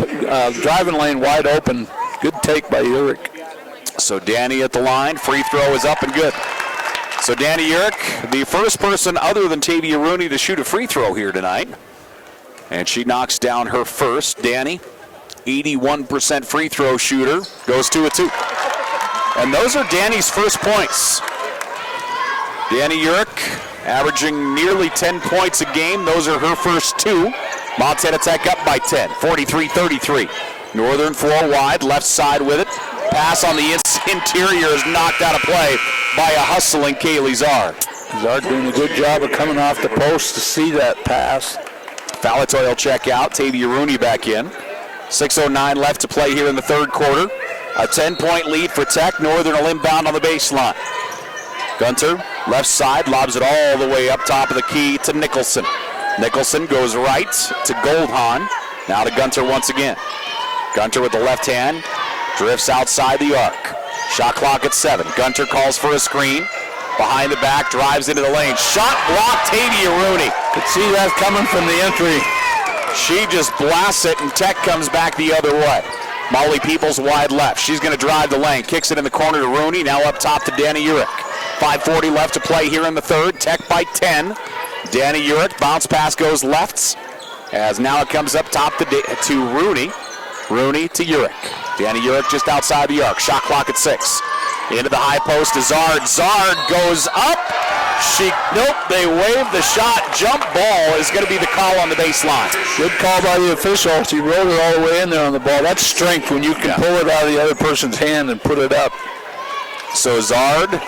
driving lane wide open. Good take by Urich. So Danny at the line. Free throw is up and good. So Danny Urich, the first person other than Tavia Rooney to shoot a free throw here tonight. And she knocks down her first. Danny, 81% free throw shooter, goes 2 of 2. And those are Danny's first points. Danny Urich averaging nearly 10 points a game. Those are her first 2. Montana Tech up by 10, 43-33. Northern 4 wide, left side with it. Pass on the interior is knocked out of play by a hustling Kaylee Zard. Zard doing a good job of coming off the post to see that pass. Falatoy will check out. Tavia Rooney back in. 6:09 left to play here in the third quarter. A 10-point lead for Tech. Northern will inbound on the baseline. Gunter, left side, lobs it all the way up top of the key to Nicholson. Nicholson goes right to Goldhahn. Now to Gunter once again. Gunter with the left hand, drifts outside the arc. Shot clock at 7. Gunter calls for a screen. Behind the back, drives into the lane. Shot blocked, Tavia Rooney. Could see that coming from the entry. She just blasts it, and Tech comes back the other way. Molly Peoples wide left. She's going to drive the lane. Kicks it in the corner to Rooney. Now up top to Danny Urich. 5:40 left to play here in the third. Tech by 10. Danny Urich, bounce pass goes left. As now it comes up top to Rooney. Rooney to Urich. Danny Urich just outside the arc. Shot clock at 6. Into the high post to Zard. Zard goes up. They wave the shot. Jump ball is going to be the call on the baseline. Good call by the official. She rolled it all the way in there on the ball. That's strength when you can pull it out of the other person's hand and put it up. So Zard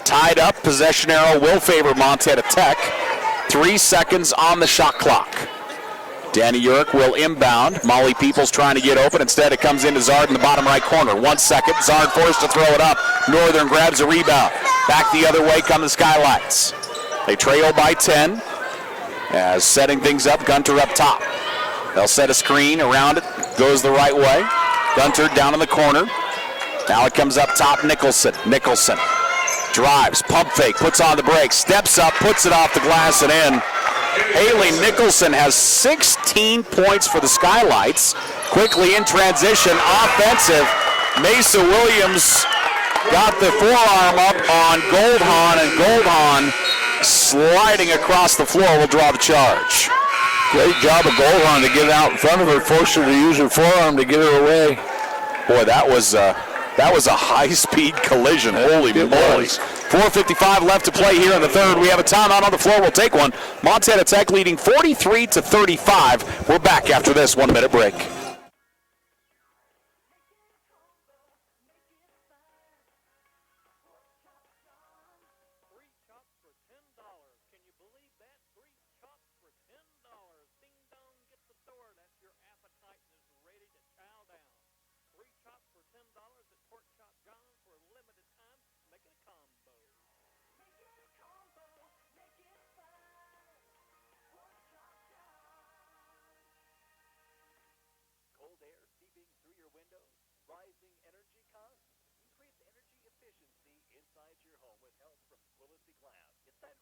tied up. Possession arrow will favor Montana Tech. 3 seconds on the shot clock. Danny Urich will inbound. Molly Peoples trying to get open. Instead, it comes into Zard in the bottom right corner. 1 second. Zard forced to throw it up. Northern grabs a rebound. Back the other way come the Skylights. They trail by 10. As setting things up, Gunter up top. They'll set a screen around it. Goes the right way. Gunter down in the corner. Now it comes up top, Nicholson. Nicholson drives, pump fake, puts on the brakes, steps up, puts it off the glass and in. Haley Nicholson has 16 points for the Skylights. Quickly in transition, offensive. Mesa Williams got the forearm up on Goldhahn, and Goldhahn sliding across the floor will draw the charge. Great job of Goldhahn to get out in front of her, force her to use her forearm to get her away. Boy, that was a high-speed collision. Holy moly. 4:55 left to play here in the third. We have a timeout on the floor. We'll take one. Montana Tech leading 43-35. We're back after this 1-minute break.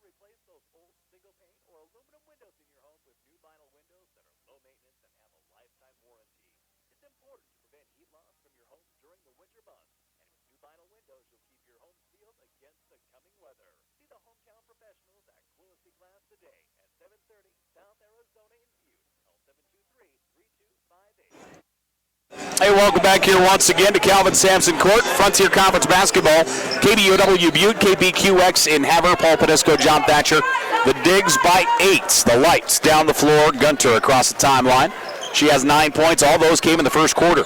Replace those old single pane or aluminum windows in your home with new vinyl windows that are low maintenance and have a lifetime warranty. It's important to prevent heat loss from your home during the winter months. And with new vinyl windows, you'll keep your home sealed against the coming weather. See the hometown professionals at Quilisi Glass today at 730 South Arizona in Butte. Call 723-3258. Hey, welcome back here once again to Calvin Sampson Court, Frontier Conference Basketball, KBOW Butte, KBQX in Havre, Paul Podesco, John Thatcher. The Digs by 8. The Lights down the floor, Gunter across the timeline. She has 9 points. All those came in the first quarter.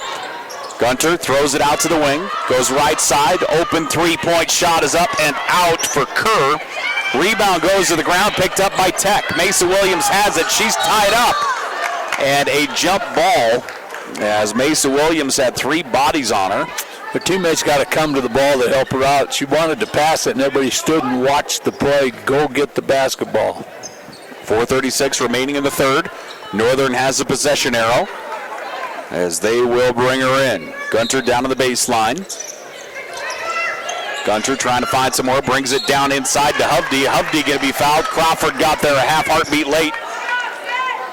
Gunter throws it out to the wing, goes right side, open three-point shot is up and out for Kerr. Rebound goes to the ground, picked up by Tech. Mesa Williams has it. She's tied up. And a jump ball, as Mesa Williams had 3 bodies on her. Her teammates got to come to the ball to help her out. She wanted to pass it, and everybody stood and watched the play. Go get the basketball. 4:36 remaining in the third. Northern has the possession arrow as they will bring her in. Gunter down to the baseline. Gunter trying to find some more, brings it down inside to Hovde. Hovde going to be fouled. Crawford got there a half heartbeat late.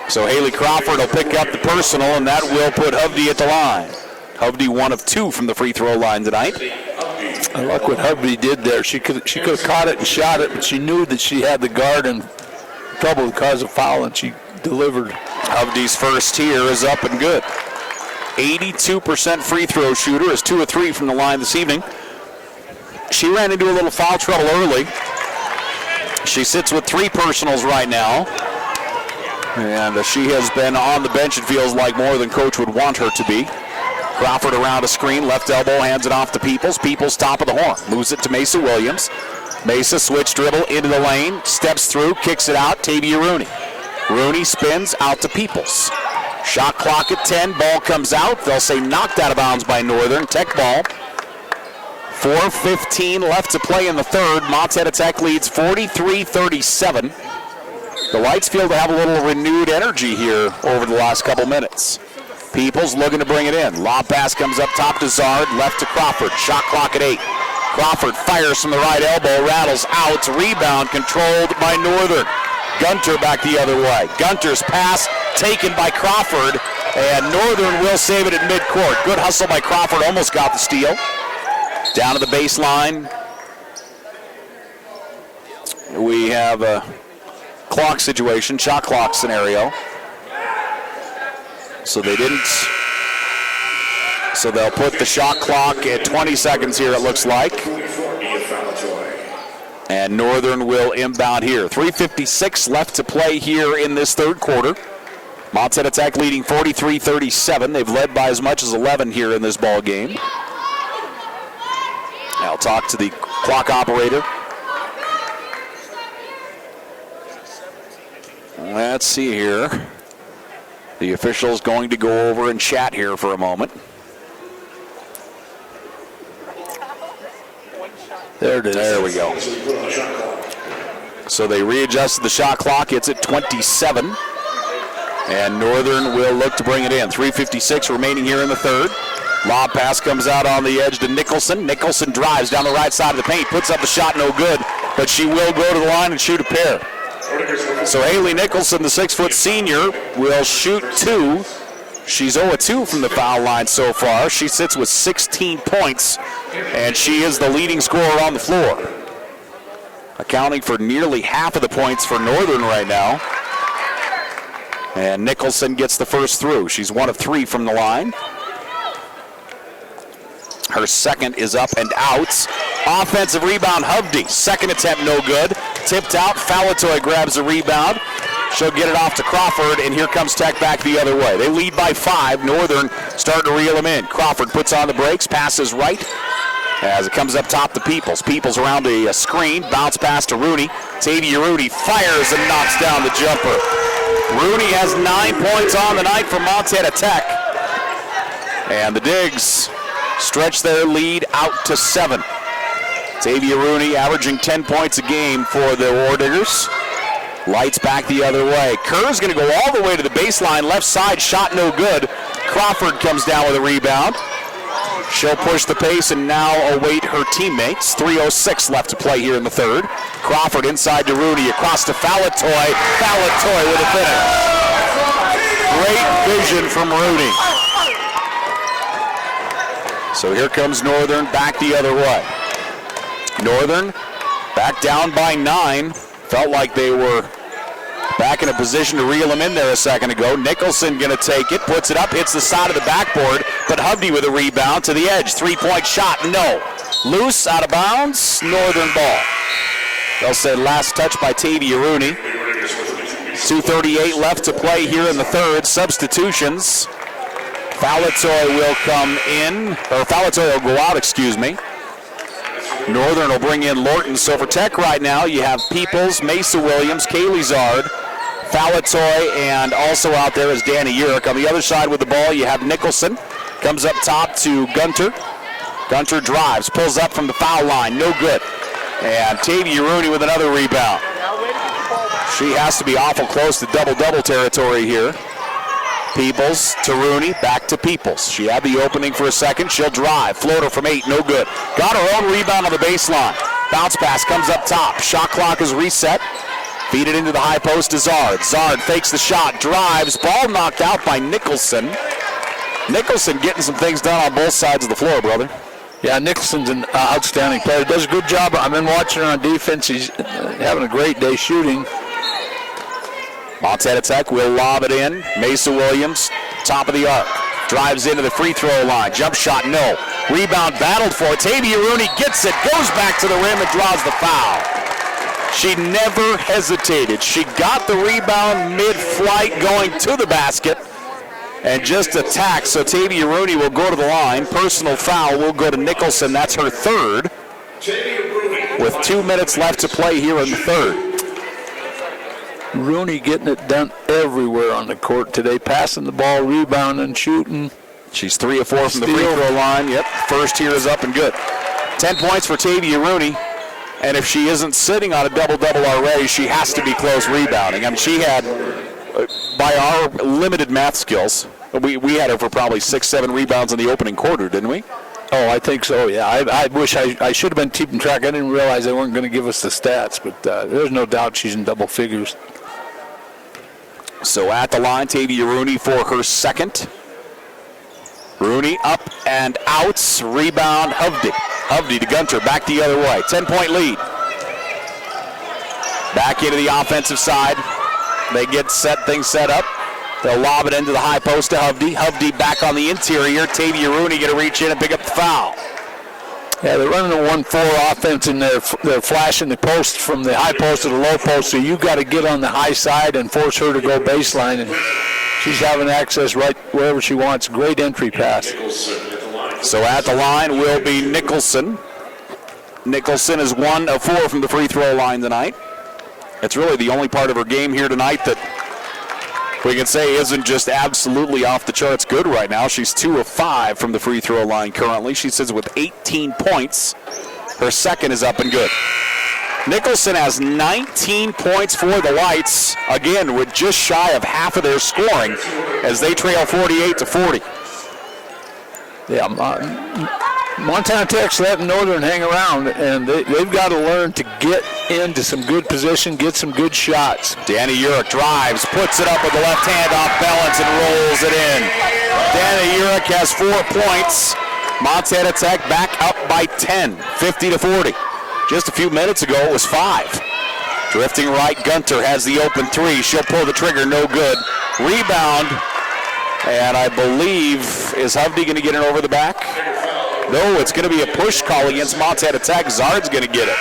So Haley Crawford will pick up the personal, and that will put Hovde at the line. Hovde 1 of 2 from the free throw line tonight. I like what Hovde did there. She could have caught it and shot it, but she knew that she had the guard in trouble because of foul, and she delivered. Hovde's first here is up and good. 82% free throw shooter, is 2 of 3 from the line this evening. She ran into a little foul trouble early. She sits with 3 personals right now. And she has been on the bench, it feels like, more than coach would want her to be. Crawford around a screen, left elbow, hands it off to Peoples. Peoples top of the horn, moves it to Mesa Williams. Mesa switch dribble into the lane, steps through, kicks it out, Tavia Rooney. Rooney spins out to Peoples. Shot clock at 10, ball comes out. They'll say knocked out of bounds by Northern. Tech ball. 4:15 left to play in the third. Montana Tech leads 43-37. The Lights feel to have a little renewed energy here over the last couple minutes. Peoples looking to bring it in. Lob pass comes up top to Zard, left to Crawford. Shot clock at 8. Crawford fires from the right elbow, rattles out. Rebound controlled by Northern. Gunter back the other way. Gunter's pass taken by Crawford, and Northern will save it at midcourt. Good hustle by Crawford, almost got the steal. Down to the baseline. We have a clock situation, shot clock scenario. So they didn't. So they'll put the shot clock at 20 seconds here, it looks like. And Northern will inbound here. 3:56 left to play here in this third quarter. Montana Tech leading 43-37. They've led by as much as 11 here in this ball game. I'll talk to the clock operator. Let's see here. The official's going to go over and chat here for a moment. There it is. There we go. So they readjusted the shot clock. It's at 27. And Northern will look to bring it in. 3:56 remaining here in the third. Lob pass comes out on the edge to Nicholson. Nicholson drives down the right side of the paint, puts up the shot, no good, but she will go to the line and shoot a pair. So Haley Nicholson, the 6-foot senior, will shoot 2. She's 0-2 from the foul line so far. She sits with 16 points, and she is the leading scorer on the floor, accounting for nearly half of the points for Northern right now. And Nicholson gets the first through. She's 1 of 3 from the line. Her second is up and out. Offensive rebound, Hovde. Second attempt, no good. Tipped out. Falatoy grabs the rebound. She'll get it off to Crawford, and here comes Tech back the other way. They lead by 5. Northern starting to reel them in. Crawford puts on the brakes, passes right as it comes up top to Peoples. Peoples around a screen, bounce pass to Rooney. Tavia Rooney fires and knocks down the jumper. Rooney has 9 points on the night for Montana Tech. And the Digs stretch their lead out to 7. Tavia Rooney averaging 10 points a game for the Wardiggers. Lights back the other way. Kerr's going to go all the way to the baseline. Left side, shot no good. Crawford comes down with a rebound. She'll push the pace and now await her teammates. 3:06 left to play here in the third. Crawford inside to Rooney, across to Falatoy. Falatoy with a finish. Great vision from Rooney. So here comes Northern back the other way. Northern back down by 9. Felt like they were back in a position to reel him in there a second ago. Nicholson going to take it, puts it up, hits the side of the backboard, but Hovde with a rebound to the edge. 3-point shot, no. Loose, out of bounds, Northern ball. They'll say last touch by Tavia Rooney. 2:38 left to play here in the third. Substitutions. Falatoy will come in, or Falatoy will go out, excuse me. Northern will bring in Lorton. So for Tech right now, you have Peoples, Mesa Williams, Kaylee Zard, Falatoy, and also out there is Danny Urick. On the other side with the ball, you have Nicholson. Comes up top to Gunter. Gunter drives, pulls up from the foul line, no good. And Tavia Rooney with another rebound. She has to be awful close to double-double territory here. Peoples to Rooney, back to Peoples. She had the opening for a second. She'll drive. Floater from 8, no good. Got her own rebound on the baseline. Bounce pass comes up top. Shot clock is reset. Feed it into the high post to Zard. Zard fakes the shot, drives. Ball knocked out by Nicholson. Nicholson getting some things done on both sides of the floor, brother. Yeah, Nicholson's an outstanding player. Does a good job. I've been watching her on defense. He's having a great day shooting. Montana Tech will lob it in. Mesa Williams, top of the arc. Drives into the free throw line. Jump shot, no. Rebound battled for. Tavia Rooney gets it, goes back to the rim and draws the foul. She never hesitated. She got the rebound mid-flight going to the basket and just attacked. So Tavia Rooney will go to the line. Personal foul will go to Nicholson. That's her third. With 2 minutes left to play here in the third. Rooney getting it done everywhere on the court today, passing the ball, rebounding, shooting. She's 3 of 4 from the free throw line. Yep, first here is up and good. 10 points for Tavia Rooney, and if she isn't sitting on a double-double already, she has to be close rebounding. I mean, she had, by our limited math skills, we had her for probably 6-7 rebounds in the opening quarter, didn't we? Oh, I think so, yeah. I wish I should have been keeping track. I didn't realize they weren't going to give us the stats, but there's no doubt she's in double figures. So at the line, Tavia Rooney for her second. Rooney up and out. Rebound, Hovde. Hovde to Gunter, back the other way. 10-point lead. Back into the offensive side. They get things set up. They'll lob it into the high post to Hovde. Hovde back on the interior. Tavia Rooney going to reach in and pick up the foul. Yeah, they're running a 1-4 offense, and they're flashing the post from the high post to the low post, so you got to get on the high side and force her to go baseline, and she's having access right wherever she wants. Great entry pass. So at the line will be Nicholson. Nicholson is 1 of 4 from the free throw line tonight. It's really the only part of her game here tonight that we can say isn't just absolutely off the charts good right now. She's 2 of 5 from the free throw line currently. She sits with 18 points. Her second is up and good. Nicholson has 19 points for the Lights, again with just shy of half of their scoring as they trail 48-40. Yeah, Montana Tech's letting Northern hang around, and they've got to learn to get into some good position, get some good shots. Danny Urich drives, puts it up with the left hand off balance and rolls it in. Danny Urich has 4 points. Montana Tech back up by 10, 50-40. Just a few minutes ago, it was 5. Drifting right, Gunter has the open 3. She'll pull the trigger, no good. Rebound, and I believe, is Hovde going to get it over the back? No, it's going to be a push call against Montana Tech. Zard's going to get it.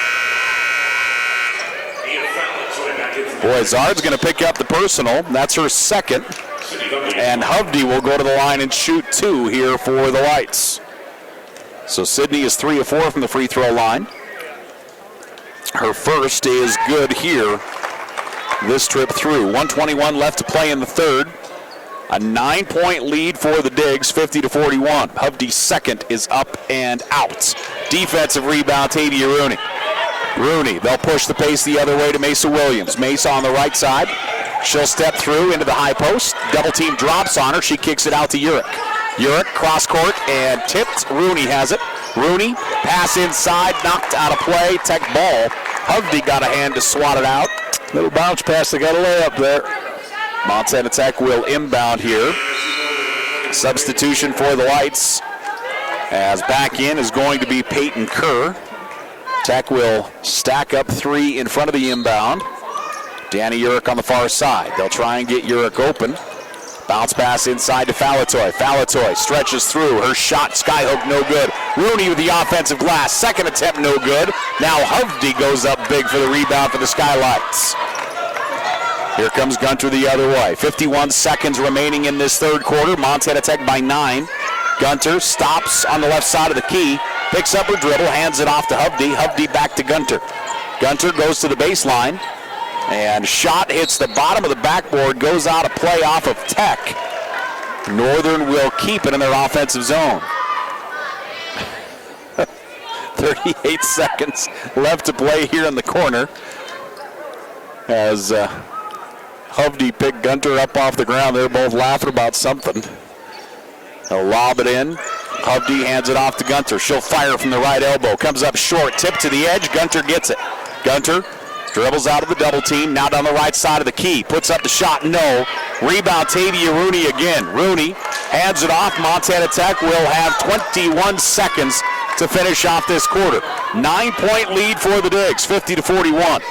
Boy, Zard's going to pick up the personal. That's her second. And Hovde will go to the line and shoot 2 here for the Lights. So Sydney is 3 of 4 from the free throw line. Her first is good here this trip through. 1:21 left to play in the third. A 9-point lead for the Digs, 50-41. Hovde's second is up and out. Defensive rebound, Tavia Rooney. Rooney, they'll push the pace the other way to Mesa Williams. Mesa on the right side. She'll step through into the high post. Double team drops on her. She kicks it out to Urich. Urich, cross court, and tipped. Rooney has it. Rooney, pass inside, knocked out of play. Tech ball. Hovde got a hand to swat it out. Little bounce pass, they got a layup there. Montana Tech will inbound here. Substitution for the Lights, as back in is going to be Peyton Kerr. Tech will stack up 3 in front of the inbound. Danny Urich on the far side. They'll try and get Urich open. Bounce pass inside to Falatoy. Falatoy stretches through. Her shot, skyhook, no good. Rooney with the offensive glass. Second attempt, no good. Now Hovde goes up big for the rebound for the Skylights. Here comes Gunter the other way. 51 seconds remaining in this third quarter. Montana Tech by 9. Gunter stops on the left side of the key. Picks up her dribble, hands it off to Hovde. Hovde back to Gunter. Gunter goes to the baseline. And shot hits the bottom of the backboard, goes out of play off of Tech. Northern will keep it in their offensive zone. 38 seconds left to play here in the corner. As Hovde picked Gunter up off the ground. They're both laughing about something. They'll lob it in. Hovde hands it off to Gunter. She'll fire from the right elbow. Comes up short, tip to the edge. Gunter gets it. Gunter dribbles out of the double team, now down the right side of the key. Puts up the shot, no. Rebound, Tavia Rooney again. Rooney hands it off. Montana Tech will have 21 seconds to finish off this quarter. 9-point lead for the Digs, 50-41.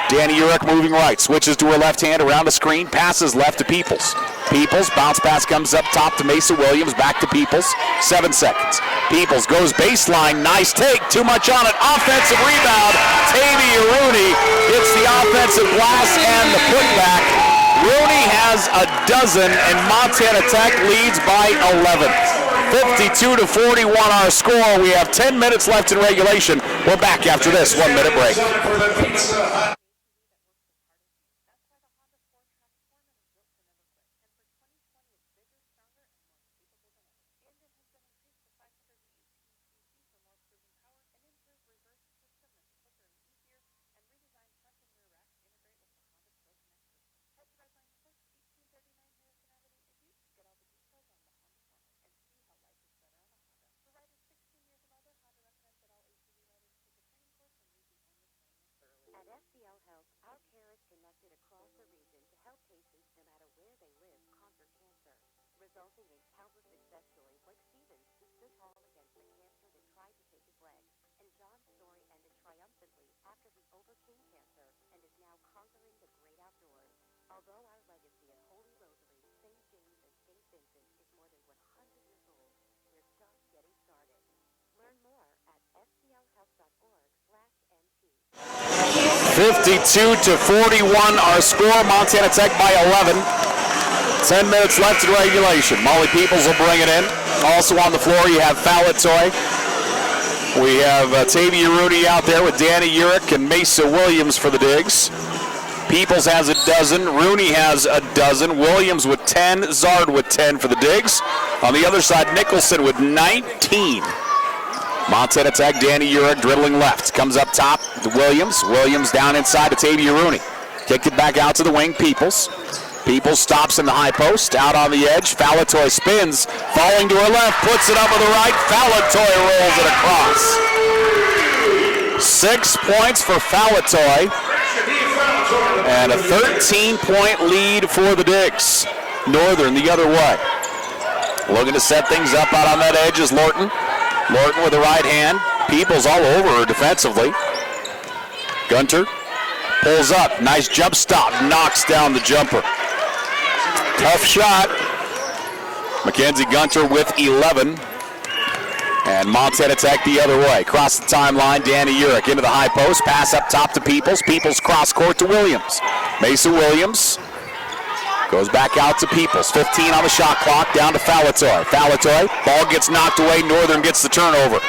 Danny Urich moving right, switches to her left hand around the screen, passes left to Peoples. Peoples, bounce pass comes up top to Mesa Williams, back to Peoples, 7 seconds. Peoples goes baseline, nice take, too much on it, offensive rebound. Tavia Rooney gets the offensive glass and the putback. Rooney has a dozen and Montana Tech leads by 11. 52-41 our score. We have 10 minutes left in regulation. We're back after this 1-minute break. At SCL Health, our care is connected across the region to help patients no matter where they live conquer cancer, resulting in countless success stories like Stephen's, who stood tall against the cancer that tried to take his legs, and John's story ended triumphantly after he overcame cancer and is now conquering the great outdoors. Although our legacy at Holy Rosary, St. James, and St. Vincent is more than 100 years old, we're just getting started. Learn more at sclhealth.org/NT. 52-41 our score. Montana Tech by 11. 10 minutes left in regulation. Molly Peoples will bring it in. Also on the floor you have Falatoy. We have Tavia Rooney out there with Danny Urich and Mesa Williams for the Digs. Peoples has a dozen. Rooney has a dozen. Williams with 10. Zard with 10 for the Digs. On the other side, Nicholson with 19. Montana Tech, Danny Urich dribbling left. Comes up top to Williams. Williams down inside to Tavia Rooney. Kicked it back out to the wing, Peoples. Peoples stops in the high post, out on the edge. Falatoy spins, falling to her left, puts it up with the right. Falatoy rolls it across. 6 points for Falatoy. And a 13-point lead for the Digs. Northern the other way. Looking to set things up out on that edge is Lorton. Lorton with the right hand. Peoples all over her defensively. Gunter pulls up. Nice jump stop. Knocks down the jumper. Tough shot. Mackenzie Gunter with 11. And Montana Tech the other way. Across the timeline, Danny Urich into the high post. Pass up top to Peoples. Peoples cross court to Williams. Mesa Williams goes back out to Peoples. 15 on the shot clock, down to Falatoy. Falatoy, ball gets knocked away. Northern gets the turnover.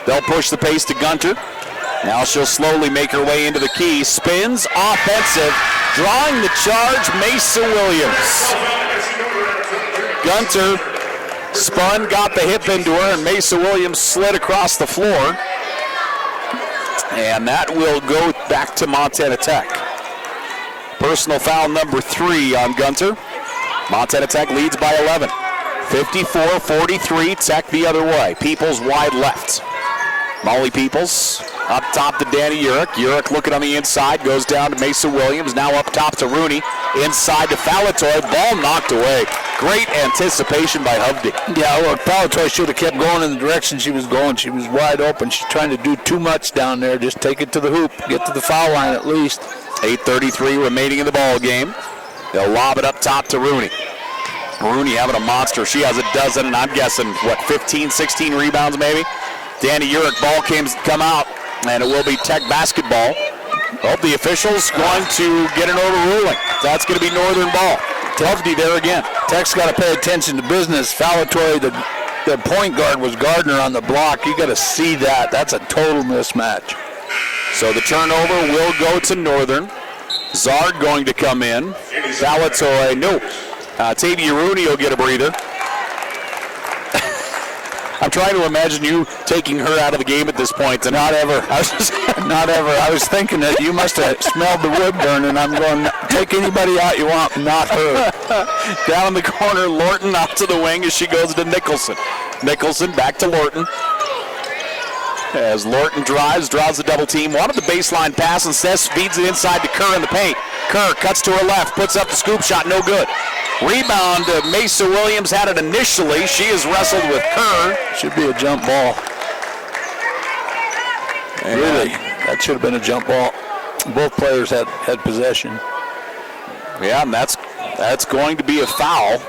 They'll push the pace to Gunter. Now she'll slowly make her way into the key. Spins, offensive. Drawing the charge, Mesa Williams. Gunter spun, got the hip into her, and Mesa Williams slid across the floor. And that will go back to Montana Tech. Personal foul number 3 on Gunter. Montana Tech leads by 11. 54-43, Tech the other way. Peoples wide left. Molly Peoples up top to Danny Urich. Urich looking on the inside, goes down to Mesa Williams. Now up top to Rooney. Inside to Falatoy. Ball knocked away. Great anticipation by Hovde. Yeah, look, Falatoy should have kept going in the direction she was going. She was wide open. She's trying to do too much down there. Just take it to the hoop. Get to the foul line at least. 8:33 remaining in the ball game. They'll lob it up top to Rooney. Rooney having a monster. She has a dozen, and I'm guessing, 15, 16 rebounds maybe? Danny Urich, ball come out, and it will be Tech basketball. Hope the officials going to get an overruling. That's going to be Northern ball. Hovde there again. Tech's got to pay attention to business. Falatoy, the point guard, was Gardner on the block. You got to see that. That's a total mismatch. So the turnover will go to Northern. Zard going to come in. Falatoy, no. Tavia Rooney will get a breather. I'm trying to imagine you taking her out of the game at this point. And not ever. Not ever. I was thinking that you must have smelled the wood burning. I'm going, take anybody out you want, not her. Down in the corner, Lorton out to the wing as she goes to Nicholson. Nicholson back to Lorton. As Lorton draws the double team. Wanted the baseline pass, instead feeds it inside to Kerr in the paint. Kerr cuts to her left, puts up the scoop shot, no good. Rebound, Mesa Williams had it initially. She has wrestled with Kerr. Should be a jump ball. And really, that should have been a jump ball. Both players had possession. Yeah, and that's going to be a foul.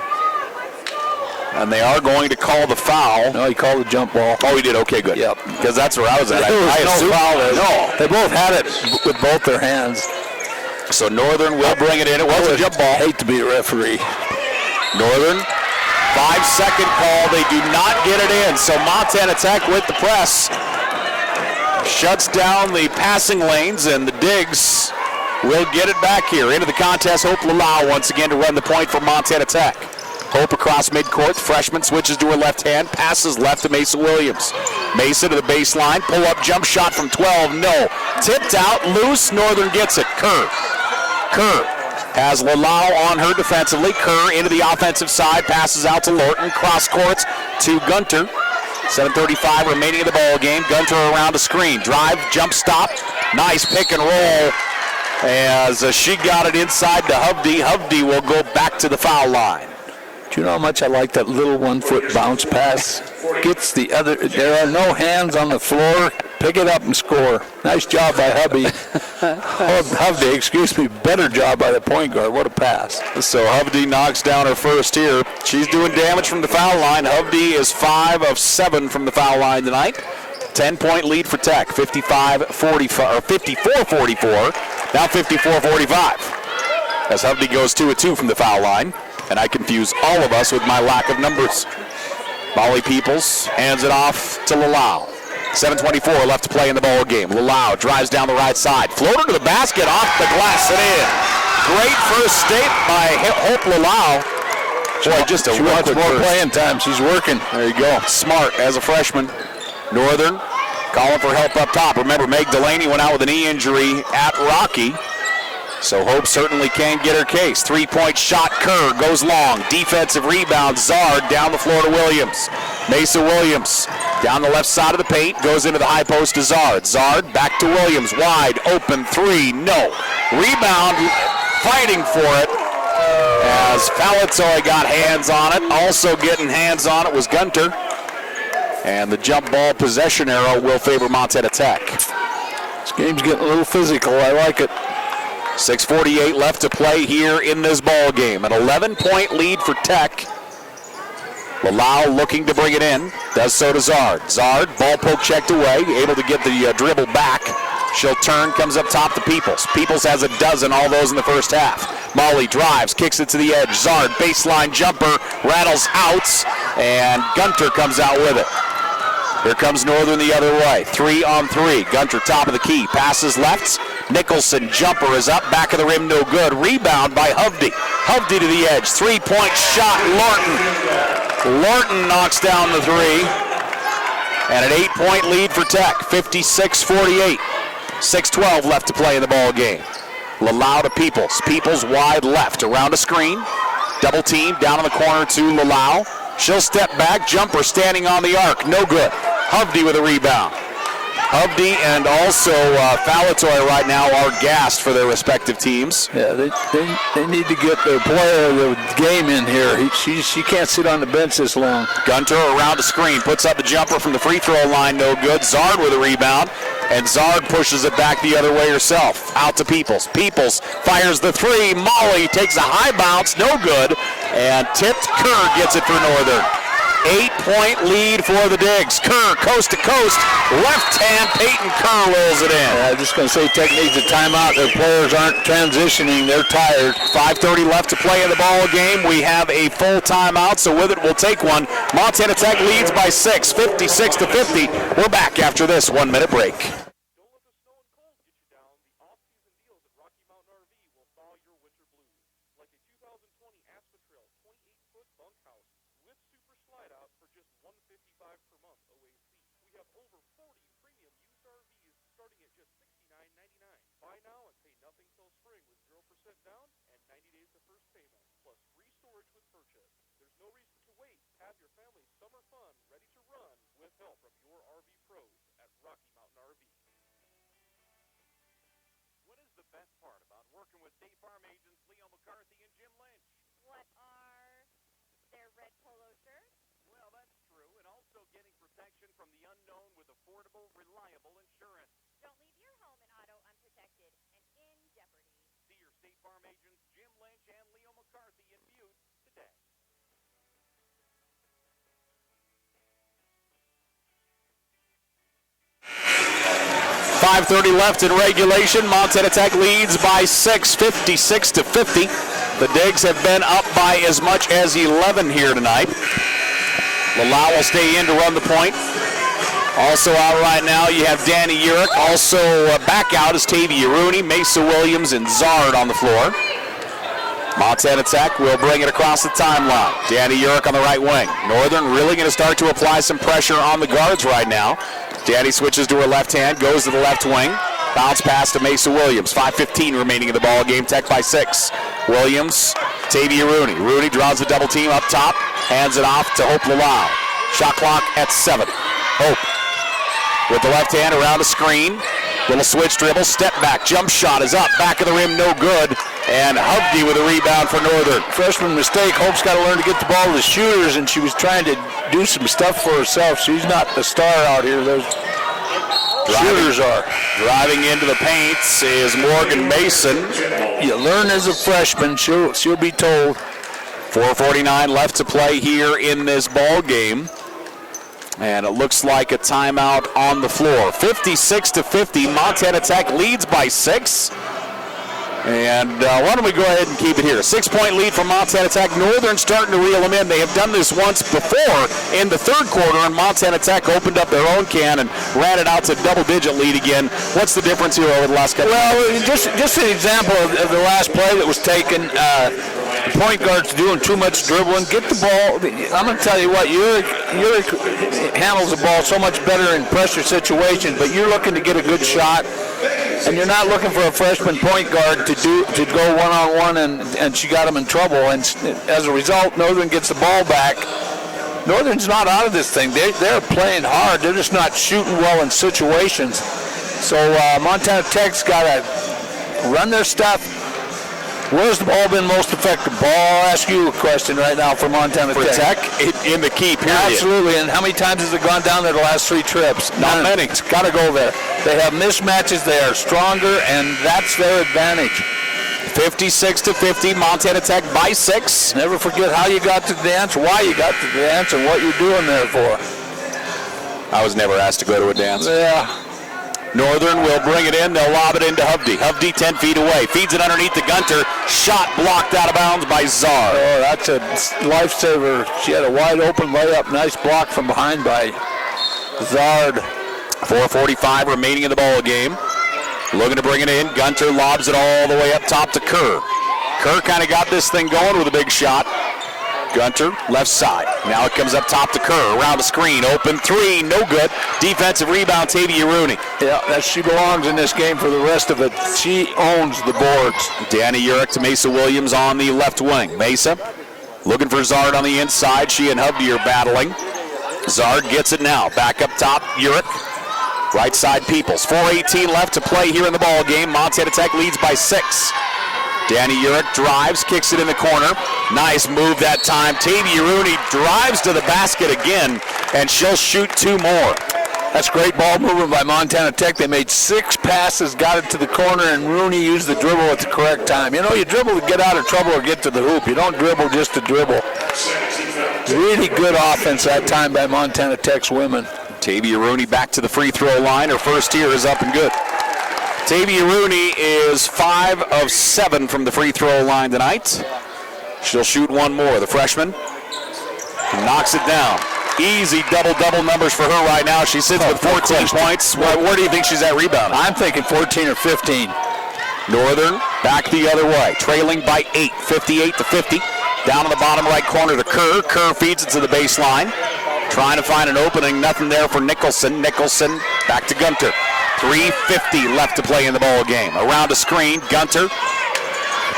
And they are going to call the foul. No, he called the jump ball. Oh, he did? Okay, good. Yep. Because that's where I was at. There was no foul there. No. They both had it with both their hands. So Northern will bring it in. It was a jump ball. Hate to be a referee. Northern, 5-second call. They do not get it in. So Montana Tech with the press shuts down the passing lanes, and the Digs will get it back here. Into the contest, Hope Lalau once again to run the point for Montana Tech. Hope across midcourt. The freshman switches to her left hand. Passes left to Mesa Williams. Mesa to the baseline. Pull up jump shot from 12. No. Tipped out. Loose. Northern gets it. Kerr has Lalau on her defensively. Kerr into the offensive side. Passes out to Lorton. Cross courts to Gunter. 7:35 remaining in the ball game. Gunter around the screen. Drive. Jump stop. Nice pick and roll. As she got it inside to Hovde. Hovde will go back to the foul line. Do you know how much I like that little 1-foot bounce pass? Gets the other, there are no hands on the floor. Pick it up and score. Nice job by Hovde, excuse me. Better job by the point guard. What a pass. So Hovde knocks down her first here. She's doing damage from the foul line. Hovde is 5 of 7 from the foul line tonight. 10-point lead for Tech. 54-44. Now 54-45. As Hovde goes 2 of 2 from the foul line. And I confuse all of us with my lack of numbers. Molly Peoples hands it off to Lalau. 7:24 left to play in the ball game. Lalau drives down the right side. Floater to the basket, off the glass and in. Great first state by Hope Lalau. Boy, just a she wants more playing time. She's working. There you go. Smart as a freshman. Northern calling for help up top. Remember, Meg Delaney went out with a knee injury at Rocky. So Hope certainly can get her case. 3-point shot, Kerr goes long. Defensive rebound, Zard down the floor to Williams. Mesa Williams Down the left side of the paint, goes into the high post to Zard. Zard back to Williams, wide open three, no. Rebound, fighting for it as Falatoy got hands on it. Also getting hands on it was Gunter. And the jump ball possession arrow will favor Montana Tech. This game's getting a little physical. I like it. 6:48 left to play here in this ball game. An 11-point lead for Tech. Lalau looking to bring it in. Does so to Zard. Zard, ball poke checked away. Able to get the dribble back. She'll turn, comes up top to Peoples. Peoples has a dozen, all those in the first half. Molly drives, kicks it to the edge. Zard, baseline jumper, rattles out, and Gunter comes out with it. Here comes Northern the other way. 3-on-3. Gunter top of the key. Passes left. Nicholson jumper is up. Back of the rim, no good. Rebound by Hovde. Hovde to the edge. 3-point shot. Lorton knocks down the three. And an 8-point lead for Tech. 56-48. 6:12 left to play in the ball game. Lalau to Peoples. Peoples wide left around a screen. Double team down in the corner to Lalau. She'll step back. Jumper standing on the arc. No good. Hovde with a rebound. Hovde and also Falatoy right now are gassed for their respective teams. Yeah, they need to get their player of the game in here. She can't sit on the bench this long. Gunter around the screen. Puts up the jumper from the free throw line. No good. Zard with a rebound. And Zard pushes it back the other way herself. Out to Peoples. Peoples fires the three. Molly takes a high bounce. No good. And tipped. Kerr gets it for Northern. 8-point lead for the Digs. Kerr, coast to coast. Left hand, Peyton Kerr rolls it in. I'm just going to say techniques of timeout. Their players aren't transitioning. They're tired. 5:30 left to play in the ball game. We have a full timeout, so with it, we'll take one. Montana Tech leads by 6, 56-50. We're back after this 1-minute break. Don't let the snow and cold get you down. The off-season deals at Rocky Mountain RV will thaw your winter blues. Like a 2020 Aspen Trail 28-foot bunkhouse with super slide out for just $155 per month OAC. We have over 40 premium used RVs starting at just $69.99. Buy now and pay nothing till spring with 0% down and 90 days to first payment, plus free storage with purchase. There's no reason to wait. Have your family's summer fun ready to run with help from your RV pros at Rocky Mountain RV. What is the best part about working with State Farm agents Leo McCarthy and Jim Lynch? What are their red polo shirts? Well, that's true, and also getting protection from the unknown with affordable, reliable insurance. Don't leave your home and auto unprotected and in jeopardy. See your State Farm agents Jim Lynch and Leo McCarthy in Butte today. 5:30 left in regulation. Montana Tech leads by 6, 56-50. The Digs have been up by as much as 11 here tonight. Lalau will stay in to run the point. Also out right now, you have Danny Urick. Also back out is Tavia Rooney, Mesa Williams, and Zard on the floor. Montana Tech will bring it across the timeline. Danny Urick on the right wing. Northern really going to start to apply some pressure on the guards right now. Danny switches to her left hand, goes to the left wing. Bounce pass to Mesa Williams. 5:15 remaining in the ball game. Tech by 6. Williams, Tavia Rooney. Rooney draws the double team up top, hands it off to Hope Lalau. Shot clock at 7. Hope with the left hand around the screen. Little switch dribble, step back, jump shot is up, back of the rim, no good. And Hovde with a rebound for Northern. Freshman mistake. Hope's got to learn to get the ball to the shooters, and she was trying to do some stuff for herself. She's not the star out here. Those shooters are. Driving into the paint is Morgan Mason. You learn as a freshman. She'll be told. 4:49 left to play here in this ball game. And it looks like a timeout on the floor. 56-50. Montana Tech leads by 6. And why don't we go ahead and keep it here. 6-point lead for Montana Tech. Northern starting to reel them in. They have done this once before in the third quarter, and Montana Tech opened up their own can and ran it out to double-digit lead again. What's the difference here over the last couple? Well, just an example of the last play that was taken. The point guard's doing too much dribbling. Get the ball. I'm going to tell you what, Urick handles the ball so much better in pressure situations, but you're looking to get a good shot. And you're not looking for a freshman point guard to go one-on-one, and she got him in trouble. And as a result, Northern gets the ball back. Northern's not out of this thing. They're playing hard. They're just not shooting well in situations. So Montana Tech's got to run their stuff. Where's the ball been most effective? I'll ask you a question right now for Montana Tech. In the key period. Absolutely. And how many times has it gone down there the last 3 trips? Not many. It's got to go there. They have mismatches. They are stronger, and that's their advantage. 56-50, Montana Tech by 6. Never forget how you got to dance, why you got to dance, and what you're doing there for. I was never asked to go to a dance. Yeah. Northern will bring it in. They'll lob it into Hovde. Hovde 10 feet away. Feeds it underneath to Gunter. Shot blocked out of bounds by Zard. Oh, that's a lifesaver. She had a wide open layup. Nice block from behind by Zard. 4:45 remaining in the ball game. Looking to bring it in. Gunter lobs it all the way up top to Kerr. Kerr kind of got this thing going with a big shot. Gunter, left side. Now it comes up top to Kerr. Around the screen. Open 3. No good. Defensive rebound, Tavia Rooney. Yeah, she belongs in this game for the rest of it. She owns the boards. Danny Urich to Mesa Williams on the left wing. Mesa looking for Zard on the inside. She and Hovde are battling. Zard gets it now. Back up top, Urich. Right side, Peoples. 4:18 left to play here in the ball game. Montana Tech leads by 6. Danny Urich drives, kicks it in the corner. Nice move that time. Tavia Rooney drives to the basket again, and she'll shoot 2 more. That's great ball movement by Montana Tech. They made 6 passes, got it to the corner, and Rooney used the dribble at the correct time. You know, you dribble to get out of trouble or get to the hoop. You don't dribble just to dribble. Really good offense that time by Montana Tech's women. Tavia Rooney back to the free throw line. Her first here is up and good. Tavia Rooney is 5 of 7 from the free throw line tonight. She'll shoot 1 more. The freshman knocks it down. Easy double-double numbers for her right now. She sits with 14 points. Where do you think she's at rebounding? I'm thinking 14 or 15. Northern back the other way, trailing by 8, 58-50. Down in the bottom right corner to Kerr. Kerr feeds it to the baseline. Trying to find an opening. Nothing there for Nicholson. Nicholson back to Gunter. 3:50 left to play in the ball game. Around a screen, Gunter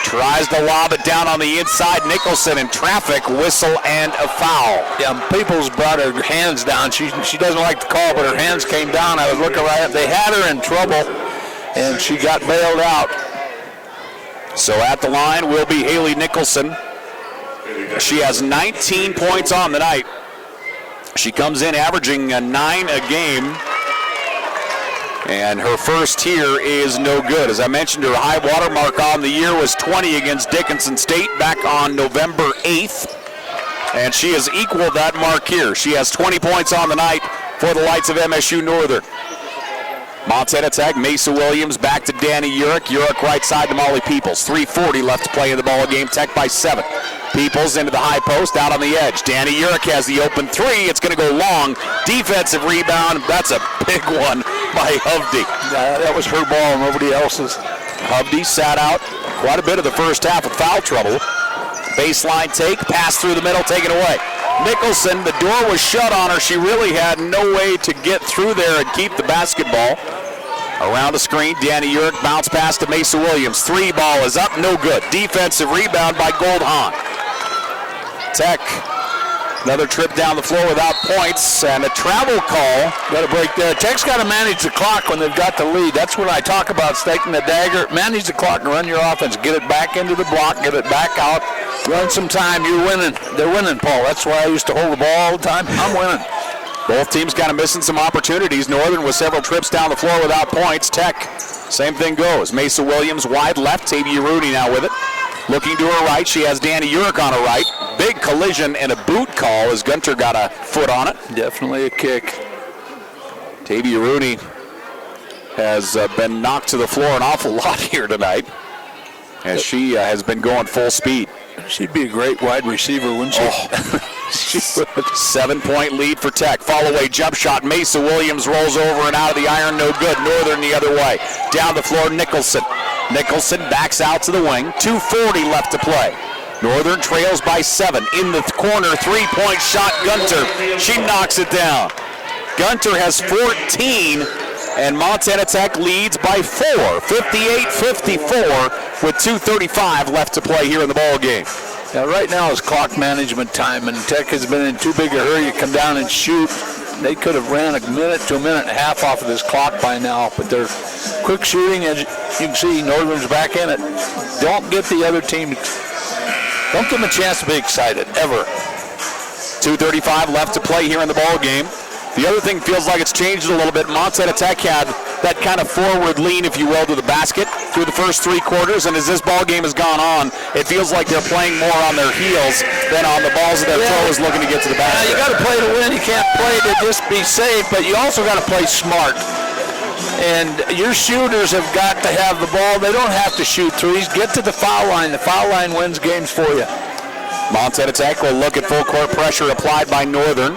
tries to lob it down on the inside. Nicholson in traffic, whistle and a foul. Yeah, Peoples brought her hands down. She doesn't like the call, but her hands came down. I was looking right up. They had her in trouble, and she got bailed out. So at the line will be Haley Nicholson. She has 19 points on the night. She comes in averaging 9 a game. And her first here is no good. As I mentioned, her high water mark on the year was 20 against Dickinson State back on November 8th. And she has equaled that mark here. She has 20 points on the night for the Lights of MSU Northern. Montana Tech, Mesa Williams back to Danny Urich. Urich right side to Molly Peoples. 3:40 left to play in the ball game. Tech by 7. Peoples into the high post, out on the edge. Danny Urich has the open 3. It's going to go long. Defensive rebound. That's a big one by Hovde. That was her ball, nobody else's. Hovde sat out quite a bit of the first half with foul trouble. Baseline take, pass through the middle, taken away. Nicholson, the door was shut on her. She really had no way to get through there and keep the basketball. Around the screen, Danny Urich, bounce pass to Mesa Williams. 3 ball is up, no good. Defensive rebound by Goldhahn. Tech, another trip down the floor without points, and a travel call. Got a break there. Tech's got to manage the clock when they've got the lead. That's what I talk about, staking the dagger. Manage the clock and run your offense. Get it back into the block, get it back out. Run some time, you're winning. They're winning, Paul. That's why I used to hold the ball all the time. I'm winning. Both teams kind of missing some opportunities. Northern with several trips down the floor without points. Tech, same thing goes. Mesa Williams wide left. Tavia Rooney now with it. Looking to her right, she has Danny Urich on her right. Big collision and a boot call as Gunter got a foot on it. Definitely a kick. Tavia Rooney has been knocked to the floor an awful lot here tonight as she has been going full speed. She'd be a great wide receiver, wouldn't she? Oh. 7-point lead for Tech. Fall away jump shot. Mesa Williams rolls over and out of the iron. No good. Northern the other way. Down the floor, Nicholson. Nicholson backs out to the wing. 2:40 left to play. Northern trails by 7. In the corner, 3-point shot. Gunter. She knocks it down. Gunter has 14, and Montana Tech leads by 4. 58-54 with 2:35 left to play here in the ball game. Yeah, right now is clock management time, and Tech has been in too big a hurry to come down and shoot. They could have ran a minute to a minute and a half off of this clock by now, but they're quick shooting, as you can see. Northern's back in it. Don't get the other team, don't give them a chance to be excited, ever. 2:35 left to play here in the ball game. The other thing feels like it's changed a little bit. Montana Tech had that kind of forward lean, if you will, to the basket through the first 3 quarters, and as this ball game has gone on, it feels like they're playing more on their heels than on the balls of their toes looking to get to the basket. You got to play to win. You can't play to just be safe, but you also got to play smart. And your shooters have got to have the ball. They don't have to shoot threes. Get to the foul line. The foul line wins games for you. Montana Tech will look at full court pressure applied by Northern.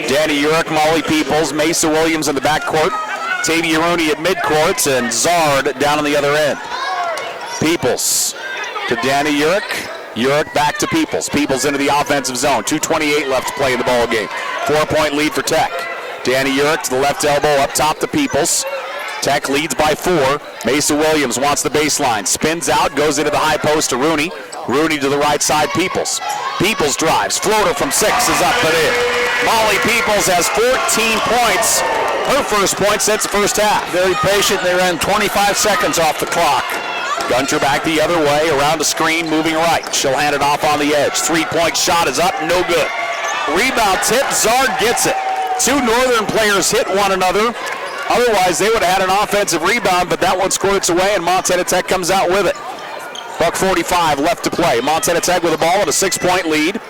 Danny Urich, Molly Peoples, Mesa Williams in the backcourt, Tavia Rooney at midcourt, and Zard down on the other end. Peoples to Danny Urich. Urich back to Peoples. Peoples into the offensive zone. 2:28 left to play in the ball game. 4-point lead for Tech. Danny Urich to the left elbow up top to Peoples. Tech leads by 4. Mesa Williams wants the baseline. Spins out, goes into the high post to Rooney. Rooney to the right side, Peoples. Peoples drives. Floater from 6 is up and in. Molly Peoples has 14 points. Her first point since the first half. Very patient. They ran 25 seconds off the clock. Gunter back the other way, around the screen, moving right. She'll hand it off on the edge. 3-point shot is up, no good. Rebound tip, Zard gets it. 2 Northern players hit one another. Otherwise, they would have had an offensive rebound, but that one squirts away, and Montana Tech comes out with it. $1:45 left to play. Montana Tech with the ball at a 6-point lead.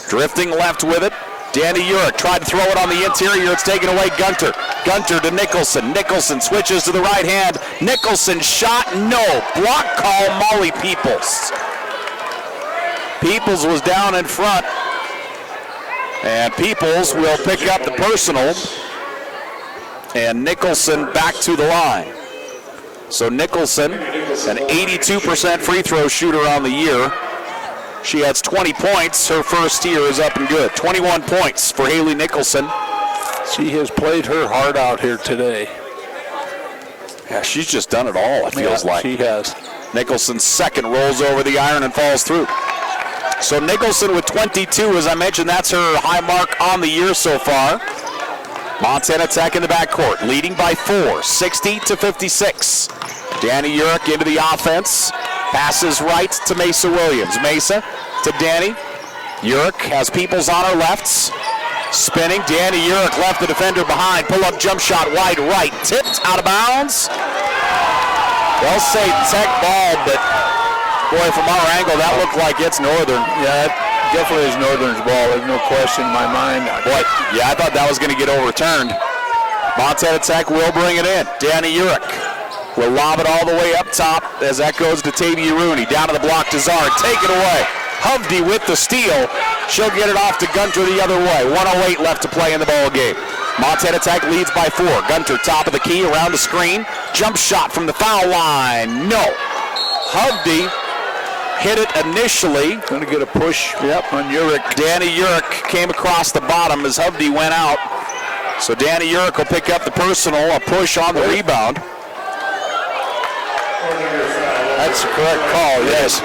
Drifting left with it. Danny Urich tried to throw it on the interior. It's taken away. Gunter. Gunter to Nicholson. Nicholson switches to the right hand. Nicholson shot, no. Block call, Molly Peoples. Peoples was down in front. And Peoples will pick up the personal. And Nicholson back to the line. So Nicholson, an 82% free throw shooter on the year. She has 20 points. Her first here is up and good. 21 points for Haley Nicholson. She has played her heart out here today. Yeah, she's just done it all, it feels like. She has. Nicholson's second rolls over the iron and falls through. So Nicholson with 22, as I mentioned, that's her high mark on the year so far. Montana Tech in the backcourt, leading by 4, 60-56. Danny Urich into the offense. Passes right to Mesa Williams. Mesa to Danny. Urich has Peoples on her lefts. Spinning. Danny Urich left the defender behind. Pull-up jump shot wide right. Tipped out of bounds. They'll say Tech ball, but boy, from our angle, that looked like it's Northern. Yeah, it definitely is Northern's ball. There's no question in my mind. Boy, yeah, I thought that was going to get overturned. Montana Tech will bring it in. Danny Urich will lob it all the way up top as that goes to Tavia Rooney. Down to the block to Zard. Take it away. Hovde with the steal. She'll get it off to Gunter the other way. 1:08 left to play in the ball game. Montana Tech leads by 4. Gunter top of the key around the screen. Jump shot from the foul line. No. Hovde hit it initially. Going to get a push on Urich. Danny Urich came across the bottom as Hovde went out. So Danny Urich will pick up the personal, a push on the rebound. That's the correct call, yes.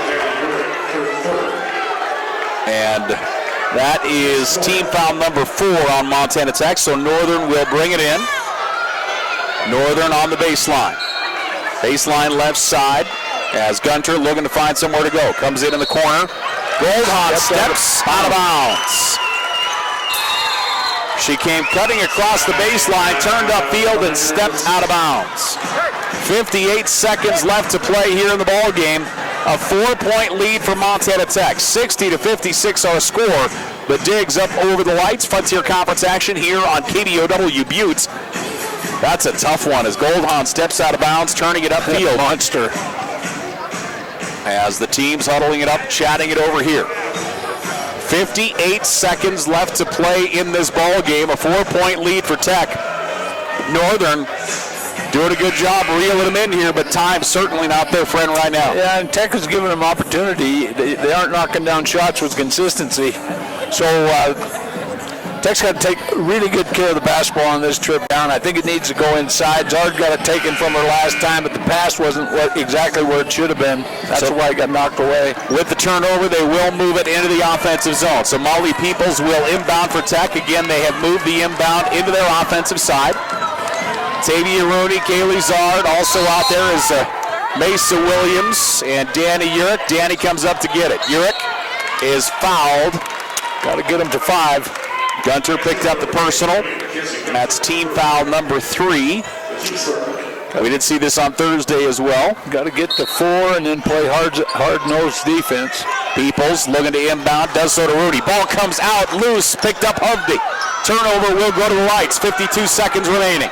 And that is team foul number 4 on Montana Tech, so Northern will bring it in. Northern on the baseline. Baseline left side as Gunter looking to find somewhere to go. Comes in the corner. Goldhahn steps out of bounds. She came cutting across the baseline, turned upfield, and stepped out of bounds. 58 seconds left to play here in the ball game. A 4-point lead for Montana Tech. 60-56 our score. The Digs up over the lights. Frontier Conference action here on KDOW Butte. That's a tough one as Goldhahn steps out of bounds, turning it upfield. Monster. As the team's huddling it up, chatting it over here. 58 seconds left to play in this ball game. A 4-point lead for Tech. Northern doing a good job reeling them in here, but time's certainly not their friend right now. Yeah, and Tech is giving them opportunity. They aren't knocking down shots with consistency. So Tech's got to take really good care of the basketball on this trip down. I think it needs to go inside. Zard got it taken from her last time, but the pass wasn't exactly where it should have been. That's why it got knocked away. With the turnover, they will move it into the offensive zone. So Molly Peoples will inbound for Tech. Again, they have moved the inbound into their offensive side. Tavia Rooney, Kaylee Zard, also out there is Mesa Williams and Danny Urich. Danny comes up to get it. Urich is fouled. Got to get him to 5. Gunter picked up the personal. That's team foul number 3. We did see this on Thursday as well. Got to get to 4 and then play hard-nosed defense. Peoples looking to inbound, does so to Rudy. Ball comes out loose, picked up Hovde. Turnover will go to the Lights, 52 seconds remaining.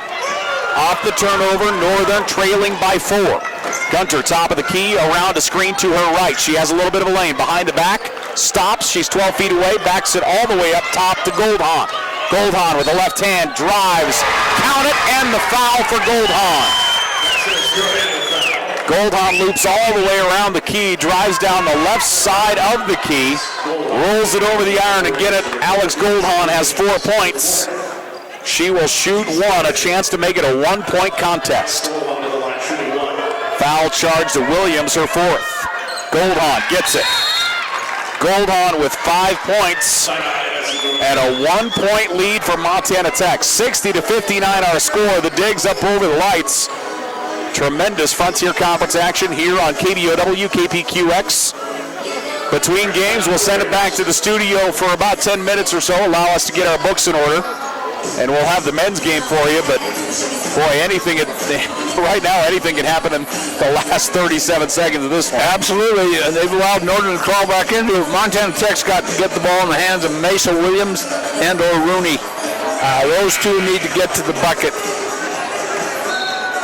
Off the turnover, Northern trailing by 4. Gunter, top of the key, around a screen to her right. She has a little bit of a lane. Behind the back, stops. She's 12 feet away, backs it all the way up top to Goldhahn. Goldhahn with the left hand, drives, count it, and the foul for Goldhahn. Goldhahn loops all the way around the key, drives down the left side of the key, rolls it over the iron and get it. Alex Goldhahn has 4 points. She will shoot 1, a chance to make it a 1-point contest. Foul charge to Williams, her 4th. Goldhahn gets it. Goldhahn with 5 points and a 1-point lead for Montana Tech. 60-59 our score. The Digs up over the Lights. Tremendous Frontier Conference action here on KDOW, KPQX. Between games, we'll send it back to the studio for about 10 minutes or so, allow us to get our books in order. And we'll have the men's game for you, but boy, right now anything can happen in the last 37 seconds of this one. Absolutely, and they've allowed Northern to crawl back into it. Montana Tech's got to get the ball in the hands of Mesa Williams and or Rooney. Those two need to get to the bucket.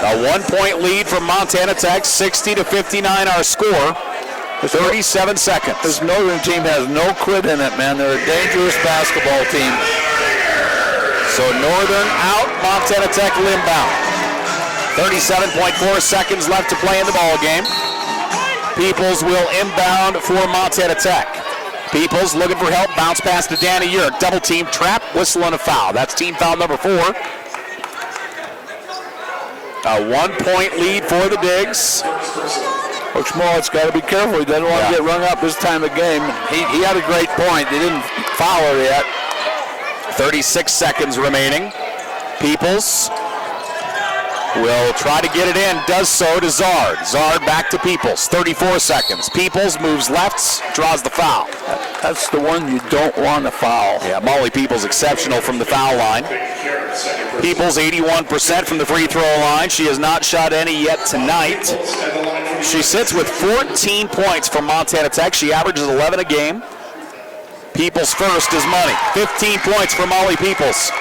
A 1-point lead for Montana Tech, 60-59 our score. 37 seconds. This Northern team has no quit in it, man. They're a dangerous basketball team. So Northern out, Montana Tech will inbound. 37.4 seconds left to play in the ball game. Peoples will inbound for Montana Tech. Peoples looking for help, bounce pass to Danny Urich. Double team, trap, whistle, and a foul. That's team foul number 4. A 1-point lead for the Digs. Coach Mullet's got to be careful. He doesn't want to get rung up this time of game. He had a great point. They didn't foul her yet. 36 seconds remaining. Peoples will try to get it in, does so to Zard. Zard back to Peoples, 34 seconds. Peoples moves left, draws the foul. That's the one you don't want to foul. Yeah, Molly Peoples exceptional from the foul line. Peoples 81% from the free throw line. She has not shot any yet tonight. She sits with 14 points from Montana Tech. She averages 11 a game. Peoples first is money. 15 points for Molly Peoples.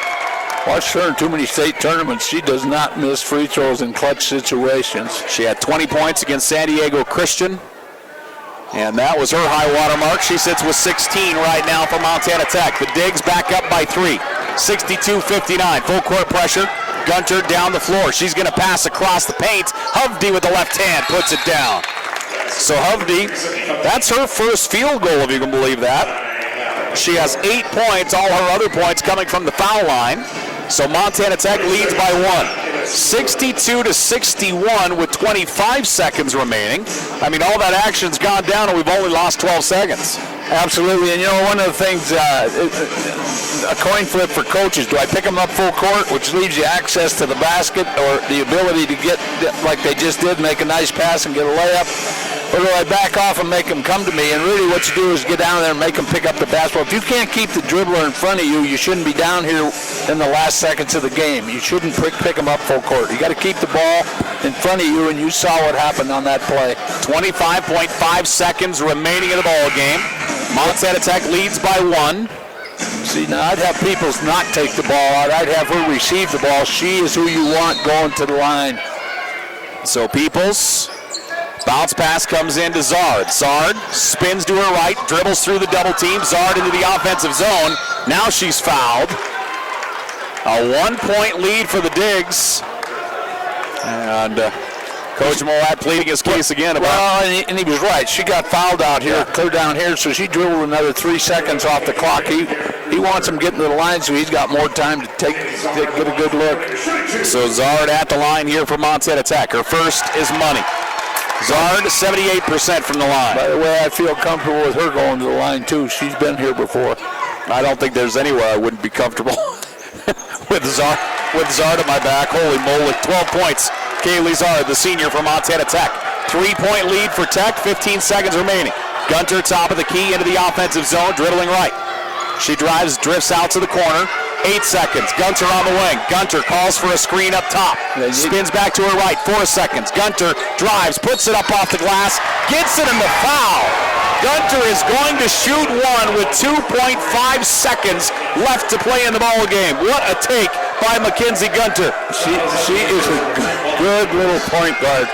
Watch her in too many state tournaments. She does not miss free throws in clutch situations. She had 20 points against San Diego Christian, and that was her high water mark. She sits with 16 right now for Montana Tech. The Digs back up by 3. 62-59. Full court pressure. Gunter down the floor. She's going to pass across the paint. Hovde with the left hand puts it down. So Hovde, that's her first field goal, if you can believe that. She has 8 points, all her other points coming from the foul line. So Montana Tech leads by 1. 62-61 with 25 seconds remaining. I mean, all that action's gone down and we've only lost 12 seconds. Absolutely, and you know, one of the things, a coin flip for coaches, do I pick them up full court, which leaves you access to the basket or the ability to get, like they just did, make a nice pass and get a layup? Or do I back off and make them come to me? And really what you do is get down there and make them pick up the basketball. If you can't keep the dribbler in front of you, you shouldn't be down here in the last seconds of the game. You shouldn't pick them up full court. You got to keep the ball in front of you, and you saw what happened on that play. 25.5 seconds remaining in the ball game. Montana Tech leads by 1. See, now I'd have Peoples not take the ball out. I'd have her receive the ball. She is who you want going to the line. So Peoples, bounce pass comes in to Zard. Zard spins to her right, dribbles through the double team. Zard into the offensive zone. Now she's fouled. A 1-point lead for the Digs. And Coach Moat pleading his case again. And he was right. She got fouled out here, clear down here, so she dribbled another 3 seconds off the clock. He he wants them getting to the line so he's got more time to get a good look. So Zard at the line here for Montana Tech. Her first is money. Zard 78% from the line. By the way, I feel comfortable with her going to the line too. She's been here before. I don't think there's anywhere I wouldn't be comfortable with Zard at my back. Holy moly, 12 points. Kaylee Zard, the senior from Montana Tech. 3-point lead for Tech, 15 seconds remaining. Gunter, top of the key, into the offensive zone, dribbling right. She drives, drifts out to the corner. 8 seconds. Gunter on the wing. Gunter calls for a screen up top. Spins back to her right. 4 seconds. Gunter drives, puts it up off the glass, gets it in the foul. Gunter is going to shoot one with 2.5 seconds left to play in the ball game. What a take by Mackenzie Gunter. She is a good little point guard.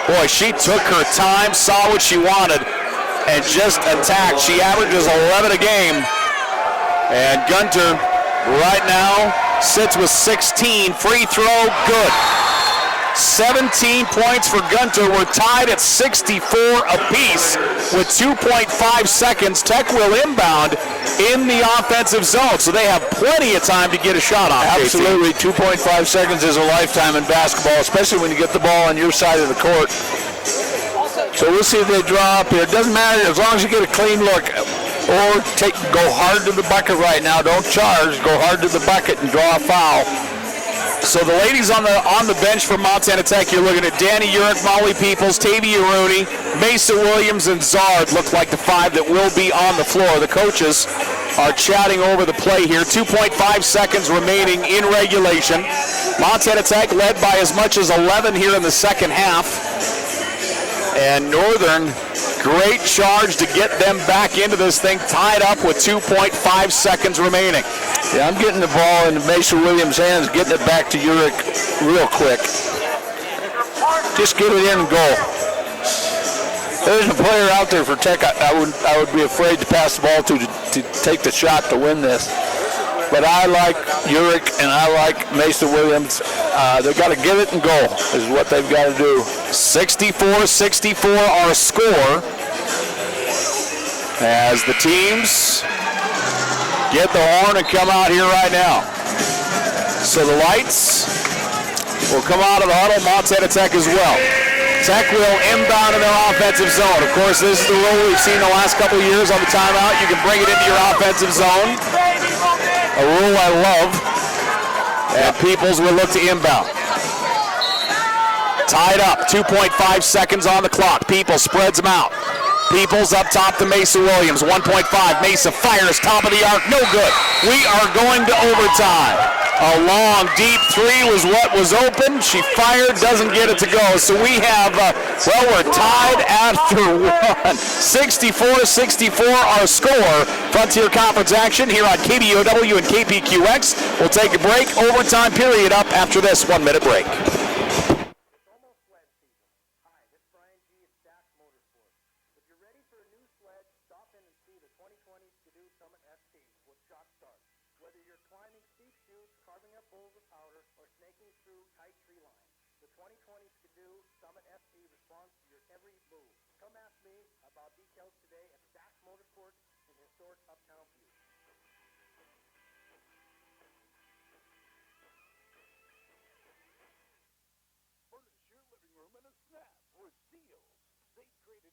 Boy, she took her time, saw what she wanted, and just attacked. She averages 11 a game. And Gunter right now sits with 16. Free throw, good. 17 points for Gunter. We're tied at 64 apiece with 2.5 seconds. Tech will inbound in the offensive zone, so they have plenty of time to get a shot off. Absolutely, 2.5 seconds is a lifetime in basketball, especially when you get the ball on your side of the court. So we'll see if they draw up here. It doesn't matter as long as you get a clean look. Or go hard to the bucket right now. Don't charge. Go hard to the bucket and draw a foul. So the ladies on the bench for Montana Tech, you're looking at Danny Urick, Molly Peoples, Tavia Rooney, Mesa Williams, and Zard look like the 5 that will be on the floor. The coaches are chatting over the play here. 2.5 seconds remaining in regulation. Montana Tech led by as much as 11 here in the second half. And Northern, great charge to get them back into this thing, tied up with 2.5 seconds remaining. Yeah, I'm getting the ball in Mesa Williams' hands, getting it back to Urick real quick. Just get it in and go. There's a player out there for Tech I would be afraid to pass the ball to take the shot to win this. But I like Urick and I like Mesa Williams. They've got to get it and go is what they've got to do. 64-64 our score as the teams get the horn and come out here right now. So the lights will come out of the huddle, Montana Tech as well. Tech will inbound in their offensive zone. Of course, this is the rule we've seen the last couple of years on the timeout. You can bring it into your offensive zone. A rule I love. And Peoples will look to inbound. Tied up, 2.5 seconds on the clock. Peoples spreads them out. Peoples up top to Mesa Williams, 1.5. Mesa fires, top of the arc, no good. We are going to overtime. A long, deep 3 was what was open. She fired, doesn't get it to go. So we have, we're tied after 1. 64-64 our score. Frontier Conference action here on KBOW and KPQX. We'll take a break. Overtime period up after this 1-minute break.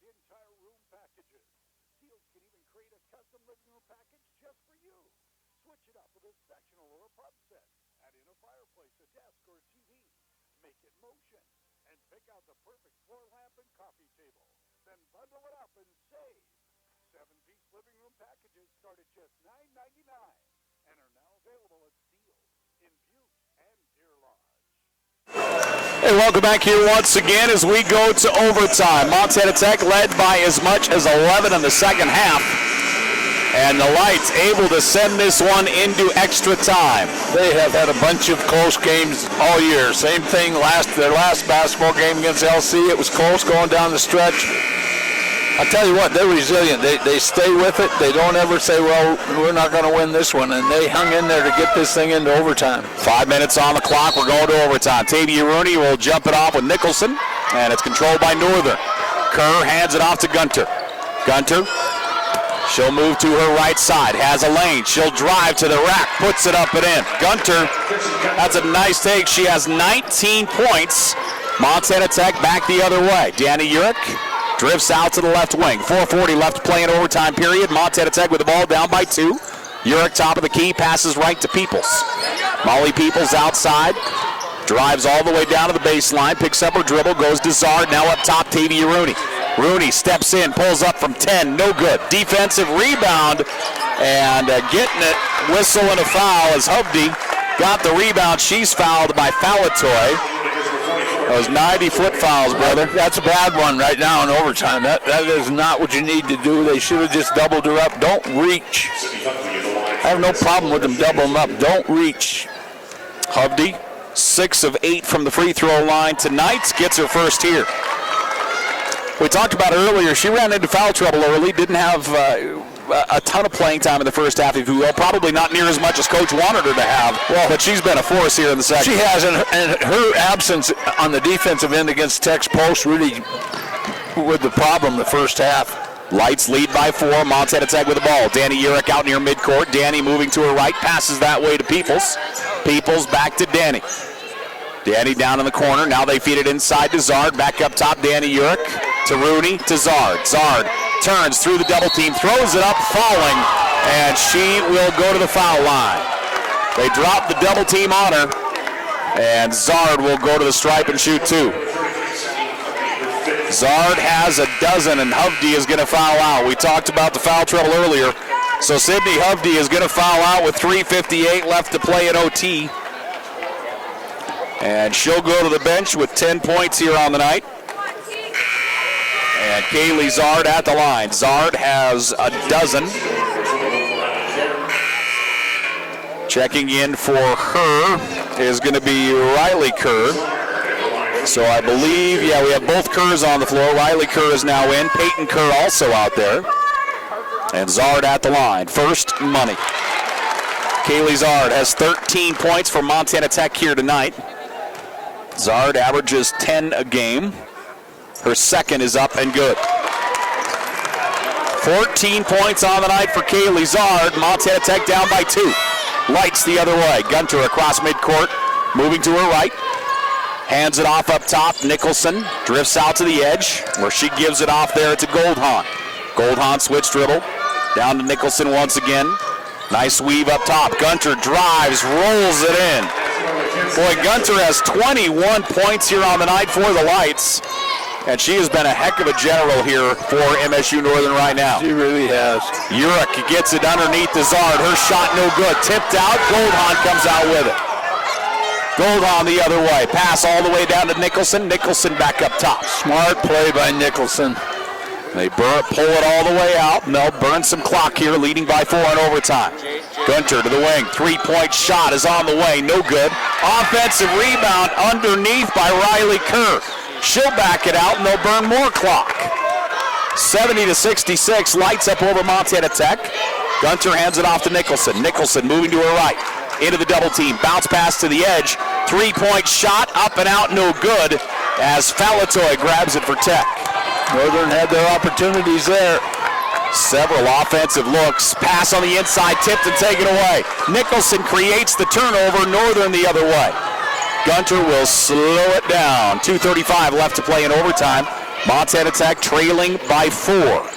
Entire room packages. Seals can even create a custom living room package just for you. Switch it up with a sectional or a pub set. Add in a fireplace, a desk, or a TV. Make it motion. And pick out the perfect floor lamp and coffee table. Then bundle it up and save. 7-piece living room packages start at just $9.99 and are now available at Seals in Butte and Deer Lodge. Hey, welcome back here once again as we go to overtime. Montana Tech led by as much as 11 in the second half. And the Lights able to send this one into extra time. They have had a bunch of close games all year. Same thing, their last basketball game against LC. It was close going down the stretch. I tell you what, they're resilient. They stay with it. They don't ever say, well, we're not going to win this one. And they hung in there to get this thing into overtime. 5 minutes on the clock. We're going to overtime. Tavia Rooney will jump it off with Nicholson, and it's controlled by Northern. Kerr hands it off to Gunter. Gunter She'll move to her right side, has a lane. She'll drive to the rack, puts it up and in. Gunter, that's a nice take. She has 19 points. Montana Tech back the other way. Danny Urich drifts out to the left wing. 4:40 left to play in overtime period. Montana Tech with the ball down by 2. Urich top of the key, passes right to Peoples. Molly Peoples outside, drives all the way down to the baseline, picks up her dribble, goes to Zard, now up top, Tavia Rooney. Rooney steps in, pulls up from 10, no good. Defensive rebound, and getting it, whistle and a foul as Hovde got the rebound. She's fouled by Falatoy. Those 90-foot fouls, brother. That's a bad one right now in overtime. That is not what you need to do. They should have just doubled her up. Don't reach. I have no problem with them doubling up. Don't reach. Hovde, 6 of 8 from the free throw line tonight, gets her first here. We talked about it earlier. She ran into foul trouble early, didn't have a ton of playing time in the first half, if you will. Probably not near as much as Coach wanted her to have, but she's been a force here in the second. She has, and her absence on the defensive end against Tech's post really was the problem the first half. Lights lead by 4. Montana Tech with the ball. Danny Urich out near midcourt. Danny moving to her right, passes that way to Peoples. Peoples back to Danny. Danny down in the corner. Now they feed it inside to Zard. Back up top, Danny Urich to Rooney to Zard. Zard turns through the double team, throws it up, falling, and she will go to the foul line. They drop the double team on her, and Zard will go to the stripe and shoot 2. Zard has a dozen, and Hovde is going to foul out. We talked about the foul trouble earlier. So Sydney Hovde is going to foul out with 3:58 left to play in OT. And she'll go to the bench with 10 points here on the night. And Kaylee Zard at the line. Zard has a dozen. Checking in for her is going to be Riley Kerr. So I believe, we have both Kerrs on the floor. Riley Kerr is now in. Peyton Kerr also out there. And Zard at the line. First money. Kaylee Zard has 13 points for Montana Tech here tonight. Zard averages 10 a game. Her second is up and good. 14 points on the night for Kaylee Zard. Montana Tech down by 2. Lights the other way. Gunter across midcourt, moving to her right. Hands it off up top. Nicholson drifts out to the edge, where she gives it off there to Goldhahn. Goldhahn switch dribble. Down to Nicholson once again. Nice weave up top. Gunter drives, rolls it in. Boy, Gunter has 21 points here on the night for the Lights. And she has been a heck of a general here for MSU Northern right now. She really has. Urich gets it underneath the Zard. Her shot no good. Tipped out. Goldhahn comes out with it. Goldhahn the other way. Pass all the way down to Nicholson. Nicholson back up top. Smart play by Nicholson. They pull it all the way out, and they'll burn some clock here, leading by 4 in overtime. Gunter to the wing. 3-point shot is on the way. No good. Offensive rebound underneath by Riley Kerr. She'll back it out, and they'll burn more clock. 70-66. Lights up over Montana Tech. Gunter hands it off to Nicholson. Nicholson moving to her right. Into the double team. Bounce pass to the edge. 3-point shot. Up and out. No good. As Falatoy grabs it for Tech. Northern had their opportunities there. Several offensive looks. Pass on the inside, tipped and taken away. Nicholson creates the turnover. Northern the other way. Gunter will slow it down. 2:35 left to play in overtime. Montana Tech trailing by 4.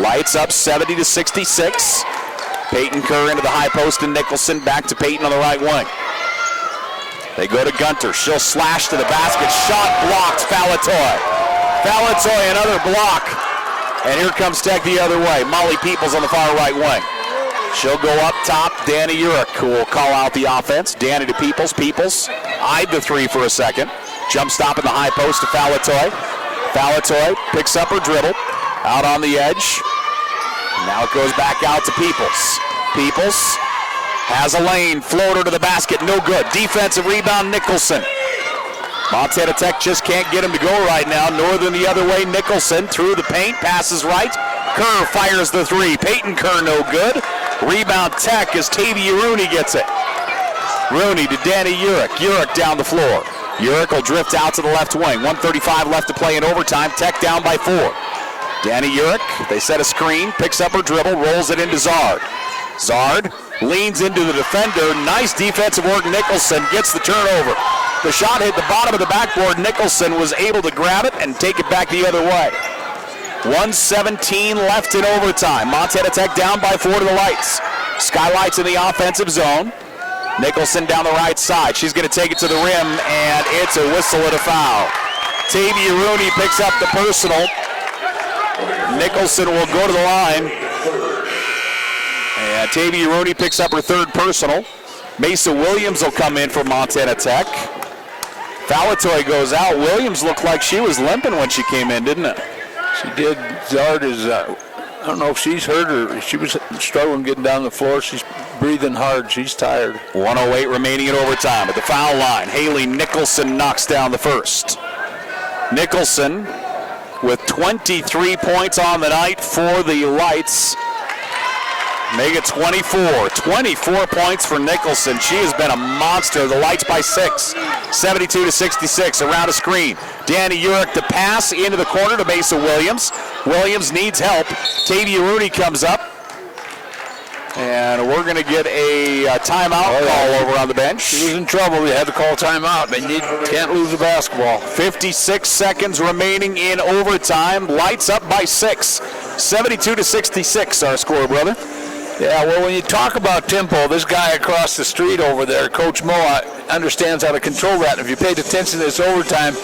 Lights up 70-66. Peyton Kerr into the high post and Nicholson back to Peyton on the right wing. They go to Gunter. She'll slash to the basket. Shot blocked. Falatoy. Falatoy, another block. And here comes Tech the other way. Molly Peoples on the far right wing. She'll go up top. Danny Urich, who will call out the offense. Danny to Peoples. Peoples eyed the 3 for a second. Jump stop in the high post to Falatoy. Falatoy picks up her dribble. Out on the edge. Now it goes back out to Peoples. Peoples has a lane. Floater to the basket. No good. Defensive rebound, Nicholson. Montana Tech just can't get him to go right now. Northern the other way. Nicholson through the paint. Passes right. Kerr fires the 3. Peyton Kerr no good. Rebound Tech as Tavia Rooney gets it. Rooney to Danny Urich. Urich down the floor. Urich will drift out to the left wing. 1:35 left to play in overtime. Tech down by 4. Danny Urich, they set a screen, picks up her dribble, rolls it into Zard. Zard leans into the defender. Nice defensive work. Nicholson gets the turnover. The shot hit the bottom of the backboard. Nicholson was able to grab it and take it back the other way. 1:17 left in overtime. Montana Tech down by 4 to the Lights. Skylights in the offensive zone. Nicholson down the right side. She's going to take it to the rim, and it's a whistle and a foul. Tavia Rooney picks up the personal. Nicholson will go to the line. And Tavia Rooney picks up her third personal. Mesa Williams will come in for Montana Tech. Falatoy goes out. Williams looked like she was limping when she came in, didn't it? She did. Zard is, I don't know if she's hurt or she was struggling getting down the floor. She's breathing hard. She's tired. 1:08 remaining in overtime. At the foul line, Haley Nicholson knocks down the first. Nicholson with 23 points on the night for the Lights. Make it 24. 24 points for Nicholson. She has been a monster. The Lights by 6. 72-66. Around a screen. Danny Urich to pass into the corner to Mesa Williams. Williams needs help. Tavia Rooney comes up. And we're going to get a timeout call over on the bench. She was in trouble. They had to call timeout. They can't lose the basketball. 56 seconds remaining in overtime. Lights up by 6. 72-66 our score, brother. Yeah, well, when you talk about tempo, this guy across the street over there, Coach Moa, understands how to control that. If you paid attention to this overtime,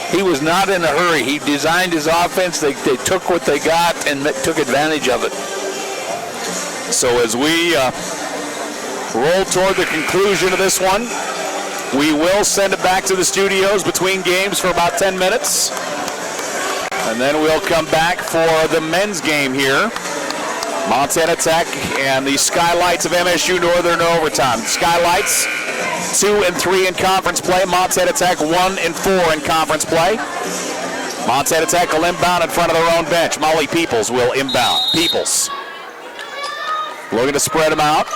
he was not in a hurry. He designed his offense. They took what they got and took advantage of it. So as we roll toward the conclusion of this one, we will send it back to the studios between games for about 10 minutes. And then we'll come back for the men's game here. Montana Tech and the Skylights of MSU Northern in overtime. Skylights 2-3 in conference play. Montana Tech 1-4 in conference play. Montana Tech will inbound in front of their own bench. Molly Peoples will inbound. Peoples looking to spread them out.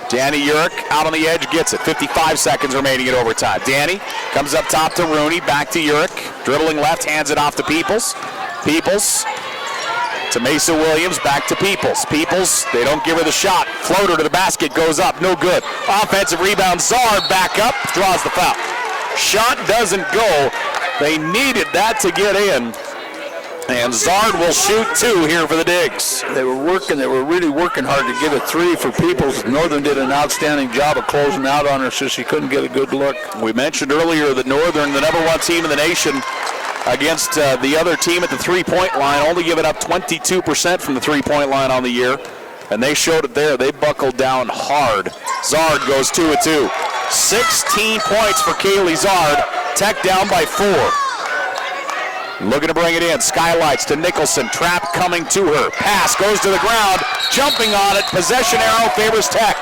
Danny Urich out on the edge gets it. 55 seconds remaining in overtime. Danny comes up top to Rooney. Back to Urich. Dribbling left, hands it off to Peoples. Peoples to Mesa Williams, back to Peoples. Peoples, they don't give her the shot. Floater to the basket, goes up, no good. Offensive rebound, Zard back up, draws the foul. Shot doesn't go. They needed that to get in. And Zard will shoot 2 here for the Digs. They were really working hard to get a 3 for Peoples. Northern did an outstanding job of closing out on her so she couldn't get a good look. We mentioned earlier that Northern, the number 1 team in the nation, against the other team at the three-point line, only giving up 22% from the three-point line on the year. And they showed it there. They buckled down hard. Zard goes 2 of 2. 16 points for Kaylee Zard. Tech down by 4. Looking to bring it in. Skylights to Nicholson. Trap coming to her. Pass goes to the ground. Jumping on it. Possession arrow favors Tech.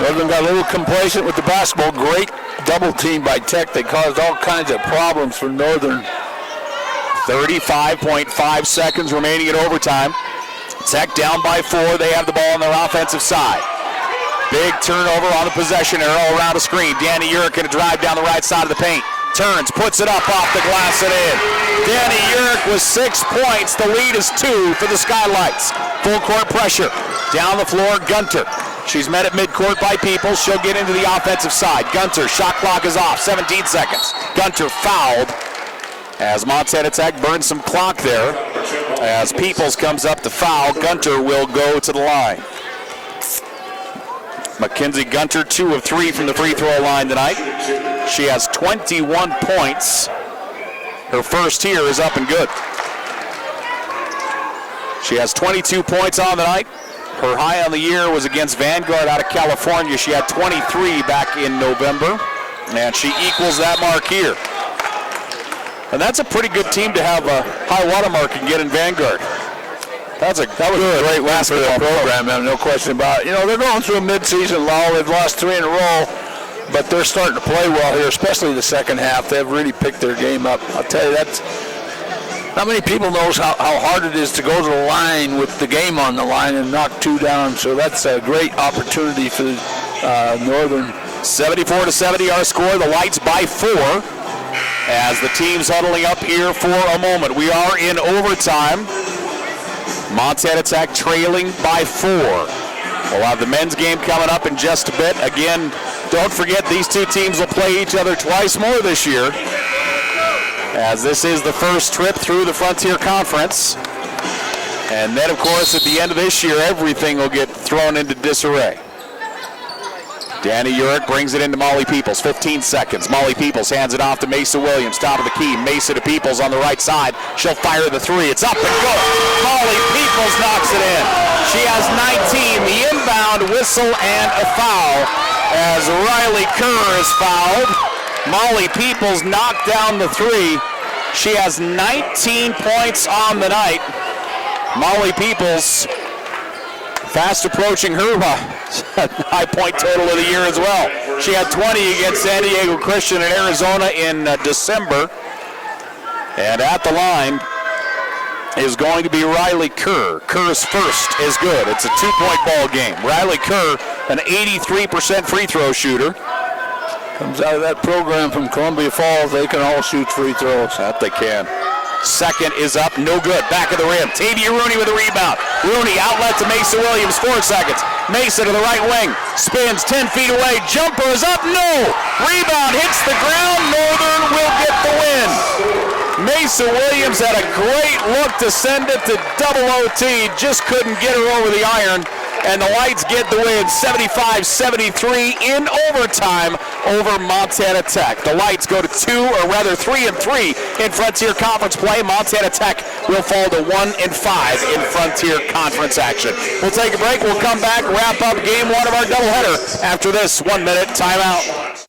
Northern got a little complacent with the basketball. Great double team by Tech. They caused all kinds of problems for Northern. 35.5 seconds remaining in overtime. Tech down by 4. They have the ball on their offensive side. Big turnover on the possession arrow around a screen. Danny Urich going to drive down the right side of the paint. Turns, puts it up off the glass and in. Danny Urich with 6 points. The lead is 2 for the Skylights. Full court pressure. Down the floor, Gunter. She's met at midcourt by Peoples. She'll get into the offensive side. Gunter, shot clock is off. 17 seconds. Gunter fouled as Montana Tech burns some clock there. As Peoples comes up to foul, Gunter will go to the line. Mackenzie Gunter, 2 of 3 from the free throw line tonight. She has 21 points. Her first here is up and good. She has 22 points on the night. Her high on the year was against Vanguard out of California. She had 23 back in November, and she equals that mark here. And that's a pretty good team to have a high water mark and get in Vanguard. That was a great win for the program, man, no question about it. You know, they're going through a mid-season lull. They've lost 3 in a row, but they're starting to play well here, especially the second half. They've really picked their game up. I'll tell you, that's not many people knows how hard it is to go to the line with the game on the line and knock 2 down. So that's a great opportunity for Northern. 74-70 our score. The Lights by 4 as the team's huddling up here for a moment. We are in overtime. Montana Tech trailing by 4. We'll have the men's game coming up in just a bit. Again, don't forget these two teams will play each other twice more this year, as this is the first trip through the Frontier Conference. And then, of course, at the end of this year, everything will get thrown into disarray. Danny Urick brings it into Molly Peoples. 15 seconds. Molly Peoples hands it off to Mesa Williams. Top of the key. Mesa to Peoples on the right side. She'll fire the three. It's up and good. Molly Peoples knocks it in. She has 19. The inbound whistle and a foul as Riley Kerr is fouled. Molly Peoples knocked down the three. She has 19 points on the night. Molly Peoples fast approaching her high point total of the year as well. She had 20 against San Diego Christian in Arizona in December. And at the line is going to be Riley Kerr. Kerr's first is good. It's a 2-point ball game. Riley Kerr, an 83% free throw shooter. Comes out of that program from Columbia Falls. They can all shoot free throws. That they can. Second is up, no good. Back of the rim. Tavia Rooney with a rebound. Rooney outlet to Mesa Williams, 4 seconds. Mesa to the right wing. Spins 10 feet away. Jumper is up, no! Rebound hits the ground. Northern will get the win. Mesa Williams had a great look to send it to double OT. Just couldn't get her over the iron. And the Lights get the win, 75-73 in overtime over Montana Tech. The Lights go to 3-3 in Frontier Conference play. Montana Tech will fall to 1-5 in Frontier Conference action. We'll take a break. We'll come back, wrap up game 1 of our doubleheader after this 1-minute timeout.